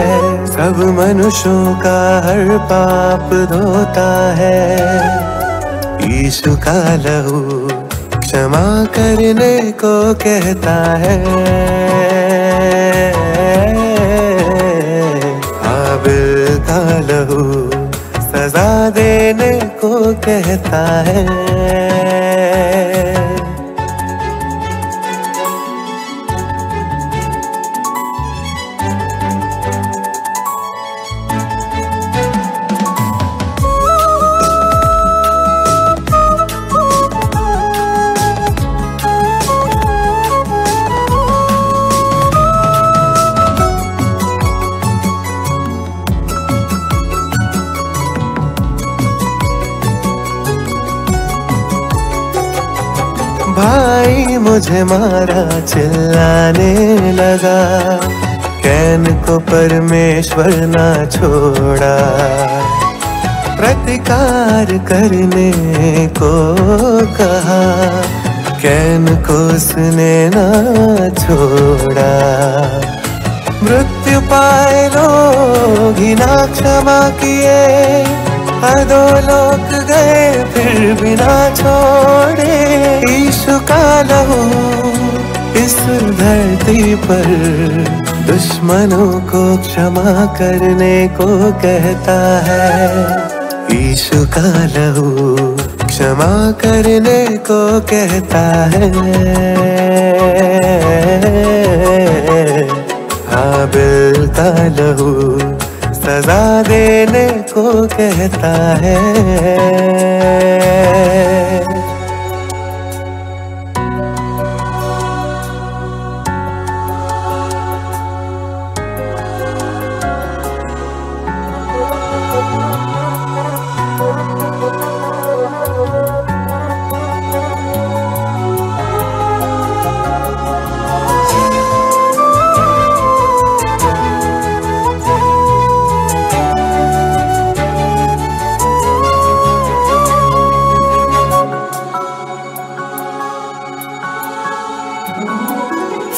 सब मनुष्यों का हर पाप धोता है। यीशु का लहू क्षमा करने को कहता है, हाबिल का लहू सजा देने को कहता है। भाई मुझे मारा चिल्लाने लगा, कैन को परमेश्वर ना छोड़ा, प्रतिकार करने को कहा, कैन को उसने ना छोड़ा। मृत्यु पाए लोग ही ना क्षमा किए, अधोलोक गए फिर भी ना छोड़े। यीशु का लहू इस धरती पर दुश्मनों को क्षमा करने को कहता है। यीशु का लहू क्षमा करने को कहता है, हाबिल का लहू सजा देने को कहता है।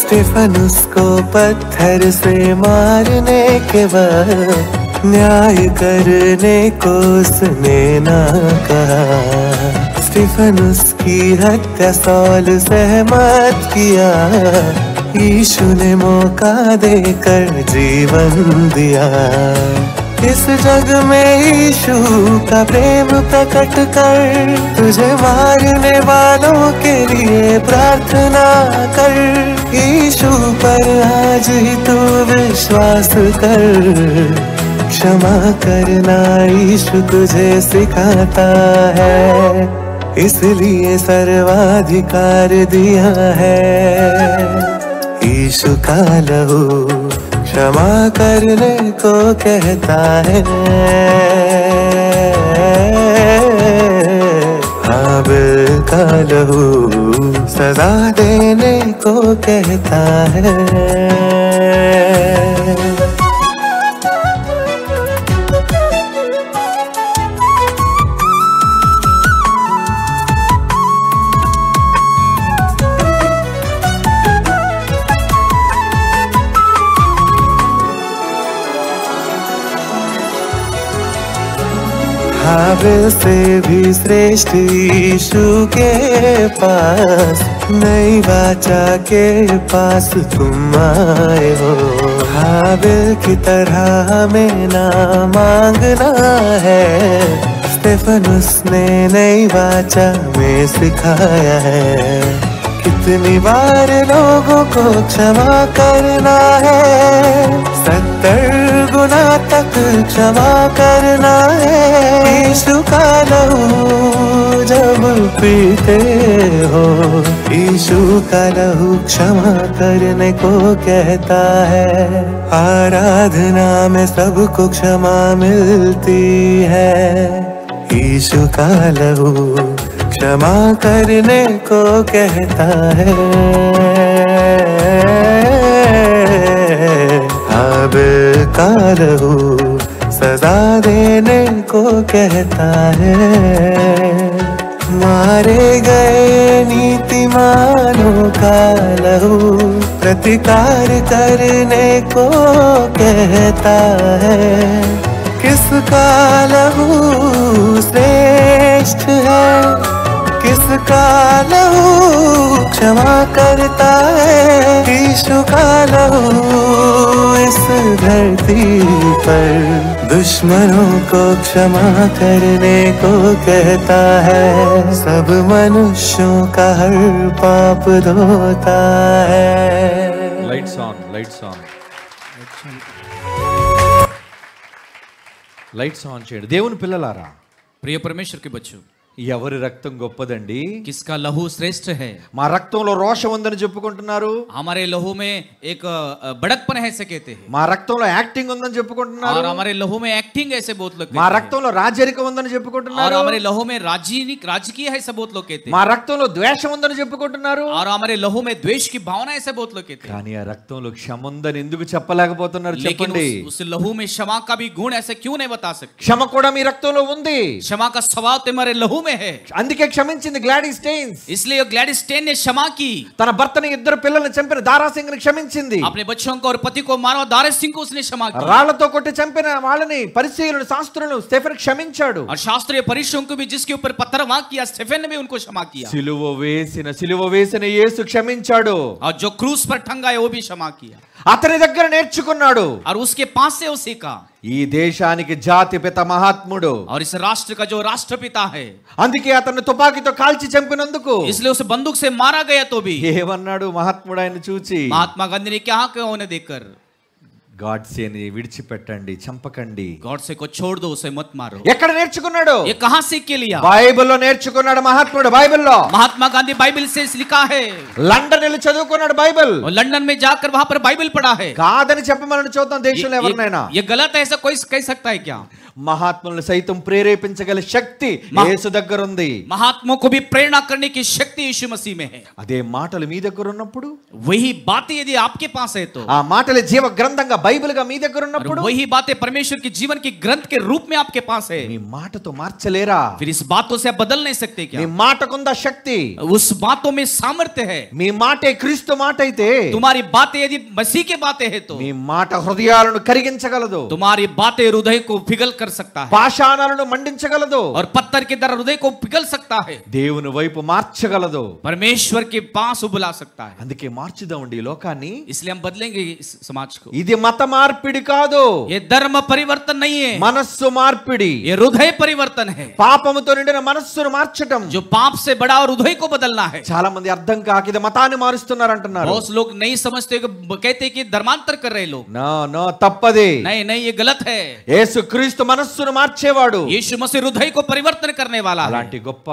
स्टेफनुस को पत्थर से मारने के बाद न्याय करने को उसने ना कहा। स्टेफनुस की हत्या सौल सहमत किया, यीशु ने मौका देकर जीवन दिया। इस जग में यीशु का प्रेम प्रकट कर, तुझे मारने वालों के लिए प्रार्थना कर। यीशु पर आज ही तू विश्वास कर, क्षमा करना यीशु तुझे सिखाता है, इसलिए सर्वाधिकार दिया है। यीशु का लहू क्षमा करने को कहता है। हाबिल का लहू सजा देने को कहता है। हाबिल से भी श्रेष्ठ यीशु के पास, नई वाचा के पास तुम आए हो। हाबिल की तरह हमें ना मांगना है, स्टेफनुस ने नई वाचा में सिखाया है। कितनी बार लोगों को क्षमा करना है, 70 गुना तक क्षमा करना है। यीशु का लहू जब पीते हो, यीशु का लहू क्षमा करने को कहता है। आराधना में सबको क्षमा मिलती है, यीशु का लहू क्षमा करने को कहता है। हाबिल का लहू सजा देने को कहता है। मारे गए नीतिमानों का लहू प्रतिकार करने को कहता है। किसका लहू श्रेष्ठ है, किसका लहू क्षमा करता है। यीशु का लहू इस धरती पर दुश्मनों को क्षमा करने को कहता है। सब मनुष्यों का हर पाप धोता है। లైట్స్ ఆన్ లైట్స్ ఆన్ చేయండి. దేవుని పిల్లలారా, प्रिय परमेश्वर के बच्चों, ఎవరి రక్తం గొప్పదండి? किसका लहू श्रेष्ठ है? మా రక్తంలో రోషం ఉందని చెప్పుకుంటున్నారు, हमारे लहू में एक बड़कपन है ऐसे कहते हैं। మా రక్తంలో యాక్టింగ్ ఉందని చెప్పుకుంటున్నారు, और हमारे लहू में एक्टिंग ऐसे बहुत लोग మా कहते हैं। రక్తంలో రాజరికం ఉందని और చెప్పుకుంటున్నారు, हमारे लहू में राजकीय है ऐसे बहुत लोग कहते हैं। మా రక్తంలో ద్వేషం ఉందని చెప్పుకుంటున్నారు. और हमारे लहू में द्वेष की भावना ऐसे बहुत लोग कहते हैं। కానీ ఆ రక్తంలో క్షమ ఉందని ఎందుకు చెప్పలేకపోతున్నారు लेकिन చెప్పండి? उस लहू में क्षमा का भी गुण ऐसे क्यों नहीं बता सकते? క్షమ కూడా మీ రక్తంలో ఉంది, क्षमा का स्वभाव तुम्हारे लहू में है। అందుకే క్షమించింది గ్లాడీ స్టెయిన్స్. इसलिए ग्लैडिस स्टेन ने क्षमा की। తన భర్తని ఇద్దరు పిల్లల్ని చంపిన దారా సింగ్ ని క్షమించింది. अपने बच्चों को और पति को मारो दारे सिंह को उसने क्षमा की। రాళ్లతో కొట్టి చంపిన వాళ్ళని పరిసయ్యులను శాస్త్రులను స్టెఫెన్ క్షమించాడు. और शास्त्रीय परिषदों को भी जिसके ऊपर पत्थर मार किया, स्टेफन ने भी उनको क्षमा किया। సిలువ వేసిన యేసు క్షమించాడు. और जो क्रूस पर टंगाए वो भी क्षमा किया। అతని దగ్గర నేర్చుకున్నాడు. और उसके पास से वो सीखा। ఈ దేశానికి జాతిపిత మహాత్ముడు, और इस राष्ट्र का जो राष्ट्रपिता है, అందుకే అతన్ని తుపాకీతో కాల్చి చంపినందుకు इसलिए उसे बंदूक से मारा गया तो भी ఏమన్నాడు మహాత్ముడు ఆయన చూచి? महात्मा गांधी ने क्या कहा उन्हें देखकर? గాడ్సేని విడిచిపెట్టండి, చంపకండి. गॉड से को छोड़ दो, उसे मत मारो। ఎక్కడ నేర్చుకున్నాడు? ये कहां सीख के लिया? బైబిల్లో నేర్చుకున్నాడు మహాత్ముడు. బైబిల్లో महात्मा गांधी बाइबल से लिखा है। లండన్ వెళ్ళి చదువుకున్నాడు బైబిల్. और लंदन में जाकर वहां पर बाइबल पढ़ा है। కాదని చెప్పమని చూద్దాం దేశంలో ఎవరినైనా. ये गलत है ऐसा कोई कह सकता है क्या? మహాత్ములను సైతం ప్రేరేపించగల శక్తి యేసు దగ్గర ఉంది. महात्माओं को भी प्रेरणा करने की शक्ति यीशु मसीह में है। అదే మాటలు మీ దగ్గర ఉన్నప్పుడు, वही बातें यदि आपके पास है तो, ఆ మాటలే జీవ గ్రంథంగా బైబిల్ గా మీ దగ్గర ఉన్నప్పుడు, और वही बातें परमेश्वर के जीवन की ग्रंथ के रूप में आपके पास है, మీ మాటతో మార్చలేరా? फिर इस बातों से आप बदल नहीं सकते మీ क्या? మాటకుందా శక్తి? उस बातों में सामर्थ्य है। మీ మాటే క్రీస్తు మాట అయితే, तुम्हारी बातें यदि मसीह के बातें है तो, మీ మాట హృదయాలను కరిగించగలదు, तुम्हारी बातें हृदय को पिघल कर सकता है, పాషాణాలను మండించగలదు, और पत्थर की तरह हृदय को पिघल सकता है, దేవుని వైపు మార్చగలదు. परमेश्वर के पास बुला सकता है। అందుకే మార్చుదామండి ఈ లోకాన్ని. इसलिए हम बदलेंगे इस समाज को। ఇది మత మార్పిడి కాదు, ये धर्म परिवर्तन नहीं है, మనస్సు మార్పిడి. ये हृदय परिवर्तन है। పాపముతో నిండిన మనస్సును మార్చటం. जो पाप से बड़ा और हृदय को बदलना है। చాలా మంది అర్థం కాక ఇది మతాన్ని మారుస్తున్నారు అంటున్నారు. बहुत लोग नहीं समझते, कहते कि धर्मांतर कर रहे लोग। నో తప్పది. नहीं नहीं, ये गलत है। యేసు క్రీస్తు మనస్సును మార్చేవాడు. यीशु मसीह हृदय को परिवर्तन करने वाला है। అలాంటి గొప్ప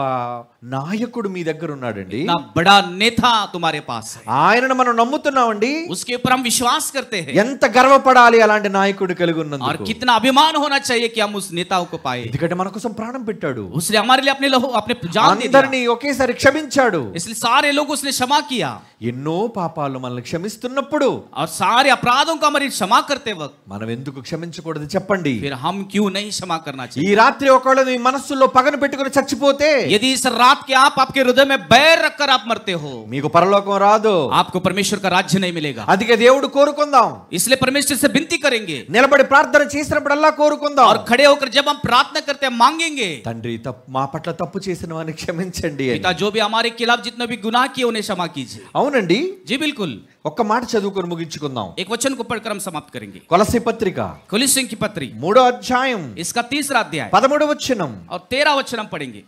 నాయకుడు మీ దగ్గర ఉన్నాడండి. इतना बड़ा नेता तुम्हारे पास है, ఆయనను మనం నమ్ముతున్నామండి. उसके ऊपर हम विश्वास करते हैं। ఎంత గర్వపడాలి అలాంటి నాయకుడు కలిగి और ఉన్నందుకు. कितना अभिमान होना चाहिए कि हम उस नेताओं को पाए. ఎందుకంటే మన కోసం ప్రాణం పెట్టాడు, उसने हमारे लिए अपने लहू अपने जान दे दिया. అందరినీ ఒకేసారి క్షమించాడు. इसलिए सारे लोग उसने क्षमा किया. ఎన్నో పాపాలు మనల్ని క్షమిస్తున్నప్పుడు और सारे अपराधों का हमारी क्षमा करते वक्त మనం ఎందుకు క్షమించకూడదు చెప్పండి? फिर हम क्यों नहीं क्षमा करना ఈ चाहिए? రాత్రి ఒకవేళ మీ మనస్సులో పగను పెట్టుకుని చచ్చిపోతే यदि इस रात के आप आपके हृदय में बैर रखकर आप मरते हो, మీకు పరలోకం రాదు. आपको परमेश्वर का राज्य नहीं मिलेगा. అందుకే దేవుడు కోరుకుందాం, इसलिए परमेश्वर से विनती करेंगे నిలబడి ప్రార్థన చేసినప్పుడల్లా కోరుకుందాం. और खड़े होकर जब हम प्रार्थना करते हैं मांगेंगे, తండ్రి మా పట్ల తప్పు చేసిన వారిని క్షమించండి అని. पिता जो भी हमारे खिलाफ जितने भी गुनाह किए उन्हें क्षमा कीजिए. అవునండి, जी बिल्कुल. ఒక్క మాట చదువుకొని ముగించుకుందాం. एक वचन को पढ़कर हम समाप्त करेंगे. కొలస్సీ పత్రిక कुलिस्सियों की पत्री 3వ అధ్యాయం इसका 3रा अध्याय 13వ వచనం. और 13 वचन हम पढ़ेंगे.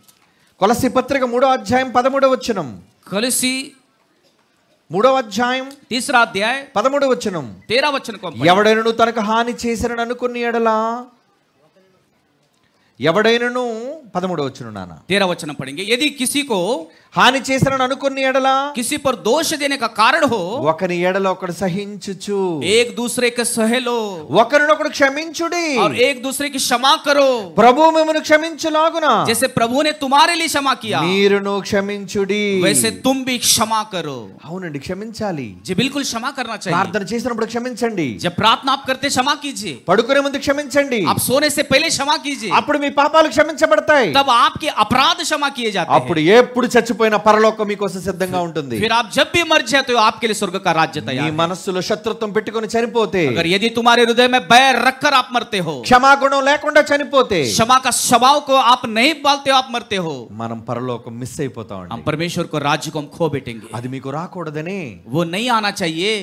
కొలస్సీ పత్రిక 3వ అధ్యాయం 13వ వచనం. कुलिस्सी 3వ అధ్యాయం 3रा अध्याय 13వ వచనం. 13 वचन को हम पढ़ेंगे. ఎవడైనను తనకు హాని చేసినని అనుకున్న ఎడలా, ఎవడైనను 13వ వచనం నాన్న. 13 वचन हम पढ़ेंगे. यदि किसी को హాని చేసినని అనుకున్న ఎడలా, किसी पर दोष देने का कारण हो, ఒకని ఎడల ఒకడు సహించుచు, एक दूसरे के सह लो ఒకరినొకడు క్షమించుడి, और एक दूसरे की क्षमा करो, ప్రభు మిమ్మును క్షమించులాగున जैसे प्रभु ने तुम्हारे लिए क्षमा किया మీరును క్షమించుడి. वैसे तुम भी क्षमा करो. అవునండి, క్షమించాలి. जी बिल्कुल क्षमा करना चाहिए. ప్రార్థన చేసినప్పుడు క్షమించండి, जब प्रार्थना आप करते क्षमा कीजिए. పడుకునే ముందు క్షమించండి, आप सोने से पहले क्षमा कीजिए. అప్పుడు మీ పాపాలు క్షమించబడతాయి. तब आपके अपराध क्षमा किए जाते అప్పుడు हैं. ఎప్పుడు చచ్చిపోయిన పరలోకం మీకోసం సిద్ధంగా ఉంటుంది. फिर आप जब भी मर जाते हो आपके लिए स्वर्ग का राज्य నీ तैयार है. మనస్సులో శత్రుత్వం పెట్టుకొని చనిపోతే, अगर यदि तुम्हारे हृदय में बैर रखकर आप मरते हो, క్షమాగుణం లేకుండా చనిపోతే, क्षमा का स्वभाव को आप नहीं पालते हो, आप मरते हो, మనం పరలోకం మిస్ हम అయిపోతామండి. परमेश्वर को राज्य को हम खो बैठेंगे. అది మీకు రాకూడదని वो नहीं आना चाहिए.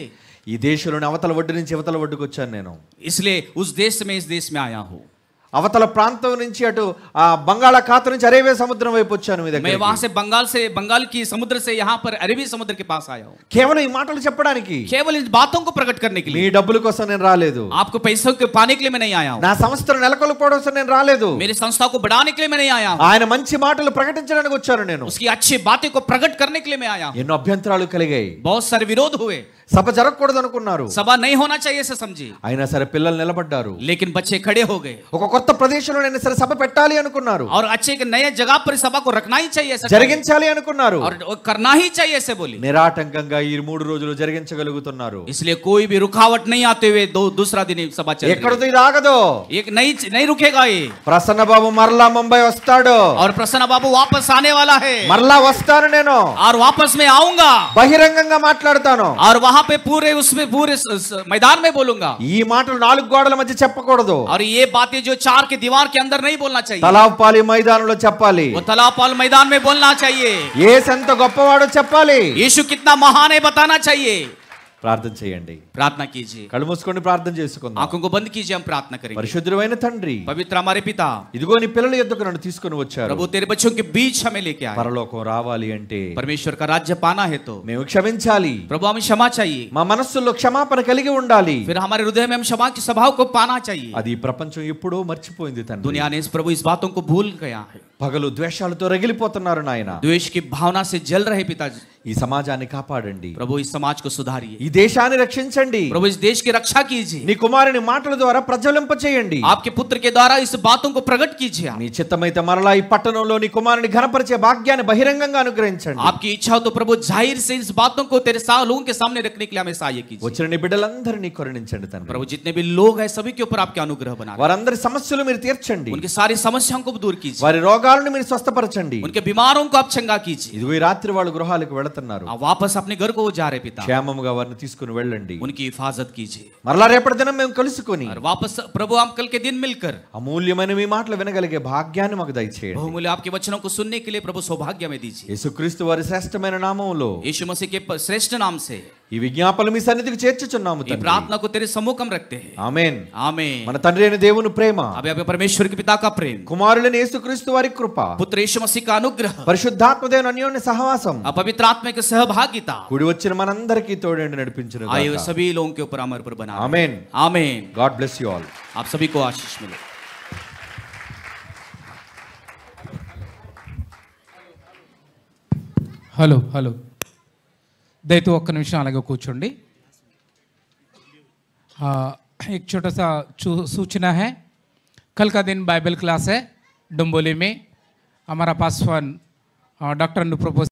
ఈ దేశంలోని అవతల ఒడ్డు నుంచి అవతల ఒడ్డుకు వచ్చాను నేను. इसलिए उस देश में इस देश में आया हूँ. అవతల ప్రాంతం నుంచి అటు ఆ బంగాళాఖాతం నుంచి అరేబియా సముద్రం వైపు వచ్చాను మీ मैं దగ్గర. वहां से बंगाल की समुद्र से यहाँ पर अरबी समुद्र के पास आया हूँ. కేవలం ఈ మాటలు చెప్పడానికి, केवल इन बातों को प्रकट करने के మీ लिए. డబ్బుల కోసం నేను రాలేదు, आपको पैसों के पाने के लिए मैं नहीं आया हूँ. నా సంస్థను నెలకొల్పడం కోసం నేను రాలేదు. मेरी संस्था को बढ़ाने के लिए मैं नहीं आया हूँ. ఆయన మంచి మాటలు ప్రకటించడానికి వచ్చాను నేను. उसकी अच्छी बातें को प्रकट करने के लिए मैं आया हूँ. ఎన్నో అభ్యంతరాలు కలిగాయి, बहुत सारे विरोध हुए, సభ జరగకూడదు అనుకున్నారు, सभा नहीं होना चाहिए से समझी, అయినా సరే పిల్లలు నిలబడ్డారు. लेकिन बच्चे खड़े हो गए. ఒక కొత్త ప్రదేశంలో నేను సరే సభ పెట్టాలి అనుకున్నారు, और अच्छे एक नए जगह पर सभा को रखना ही चाहिए ऐसा జరిగించాలి అనుకున్నారు. और करना ही चाहिए ऐसे बोली. నిరాటంకంగా ఈ 3 రోజులు జరిగించగలుగుతున్నారు. इसलिए कोई भी रुकावट नहीं आते हुए दूसरा दिन सभा चल रही ఎక్కడితో ఇది ఆగదు. है. एक नहीं रुकेगा ये. ప్రసన్న బాబు మరలా ముంబై వస్తాడు, और प्रसन्न बाबू वापस आने वाला है మరలా వస్తాను నేను, और वापस मैं आऊंगा బహిరంగంగా మాట్లాడతాను. और वहां पे पूरे मैदान में बोलूंगा. ఈ మాటలు 4 గోడల మధ్య చెప్పకూడదు, और ये बातें जो 4 के दीवार के अंदर नहीं बोलना चाहिए, తలాపాలి మైదానంలో చెప్పాలి. वो तलापाल मैदान में बोलना चाहिए. యేసు ఎంత గొప్పవాడో చెప్పాలి. यीशु कितना महान है बताना चाहिए. ప్రార్థన చేయండి, प्रार्थना कीजिए. కళ్ళు మూసుకొని ప్రార్థన చేసుకుందాం. आंखों को बंद कीजिए, हम प्रार्थना करेंगे. పరిశుద్ధుడైన తండ్రి, पवित्र हमारे पिता, ఇదిగో నీ పిల్లల యొద్దకు నన్ను తీసుకొని వచ్చారు. प्रभु तेरे बच्चों के बीच हमें लेके आए. పరలోకం రావాలి అంటే परमेश्वर का राज्य पाना है तो మేము క్షమించాలి. प्रभु हमें क्षमा चाहिए. మా మనస్సులో క్షమాపణ కలిగి ఉండాలి. फिर हमारे हृदय में हम क्षमा की स्वभाव को पाना चाहिए. అది ఈ ప్రపంచం ఎప్పుడో మర్చిపోయింది తండ్రి. दुनिया ने इस प्रभु इस बातों को भूल गया है. పగలు ద్వేషాలతో రగిలిపోతున్నారు నాయన. द्वेष की भावना से जल रहे पिताजी, ఈ సమాజాన్ని కాపాడండి. प्रभु इस समाज को सुधारिए. ఈ దేశాన్ని రక్షించండి. प्रभु इस देश की रक्षा कीजिए. నీ కుమారుని మాటల ద్వారా ప్రజ్వలింప చేయండి. आपके पुत्र के द्वारा इस बातों को प्रकट कीजिए. నీ చిత్తమైతే మరలా ఈ పట్టణంలో నీ కుమారుని ఘనపరిచే భాగ్యాన్ని బహిరంగంగా అనుగ్రహించండి. आपकी इच्छा हो तो प्रभु जाहिर से इस बातों को तेरे लोगों के सामने रखने के लिए हमें सहाय कीजिए. వచ్చిన నీ బిడ్డలందరినీ కరుణించండి తండ్రి. प्रभु जितने भी लोग हैं सभी के ऊपर आपके अनुग्रह बना, వారందరి సమస్యలు మీరు తీర్చండి. उनकी सारी समस्याओं को दूर कीजिए. వారి రోగాలను మీరు స్వస్థపరచండి. उनके बीमारों को आप चंगा कीजिए. ఇదిగో ఈ రాత్రి వాళ్ళు గృహాలకు వెళుతున్నారు. आप वापस अपने घर को जा रहे पिता, క్షేమముగా వారిని తీసుకుని వెళ్ళండి. उनकी हिफाजत कीजिए. మరలా రేపటి దినం మేము కలుసుకొని और वापस प्रभु हम कल के दिन मिलकर అమూల్యమైన మీ మాటలు వినగలిగే భాగ్యాన్ని మాకు దయచేయండి. बहुमूल्य आपके वचनों को सुनने के लिए प्रभु सौभाग्य में दीजिए. యేసుక్రీస్తు వారి శ్రేష్టమైన నామములో यीशु मसीह के श्रेष्ठ नाम से ఈ విజ్ఞాపనలు మీ సన్నిధికి చేర్చుచున్నాము ये తండ్రి. प्रार्थना को तेरे सम्मुख हम रखते हैं. ఆమేన్. आमीन. మన తండ్రి అయిన దేవుని ప్రేమ, अबे अबे परमेश्वर के पिता का प्रेम, కుమారులైన యేసుక్రీస్తు వారి కృప, पुत्र यीशु मसीह का अनुग्रह, పరిశుద్ధాత్మ దేవుని అన్యోన్య సహవాసం पवित्र आत्मा की सहभागिता కూడి వచ్చిన మనందరికీ తోడేండి నడిపించును आए हुए గాక. सभी लोगों के ऊपर अमर पर बना. ఆమేన్. आमीन. God bless you all. आप सभी को आशीष मिले. హలో దయతో ఒక్క నిమిషం అలాగే కూర్చోండి. एक छोटा सा सूचना है। कल का दिन बाइबल क्लास है डोंबोली में। हमारा पास वन डॉक्टर अनुप्रपोज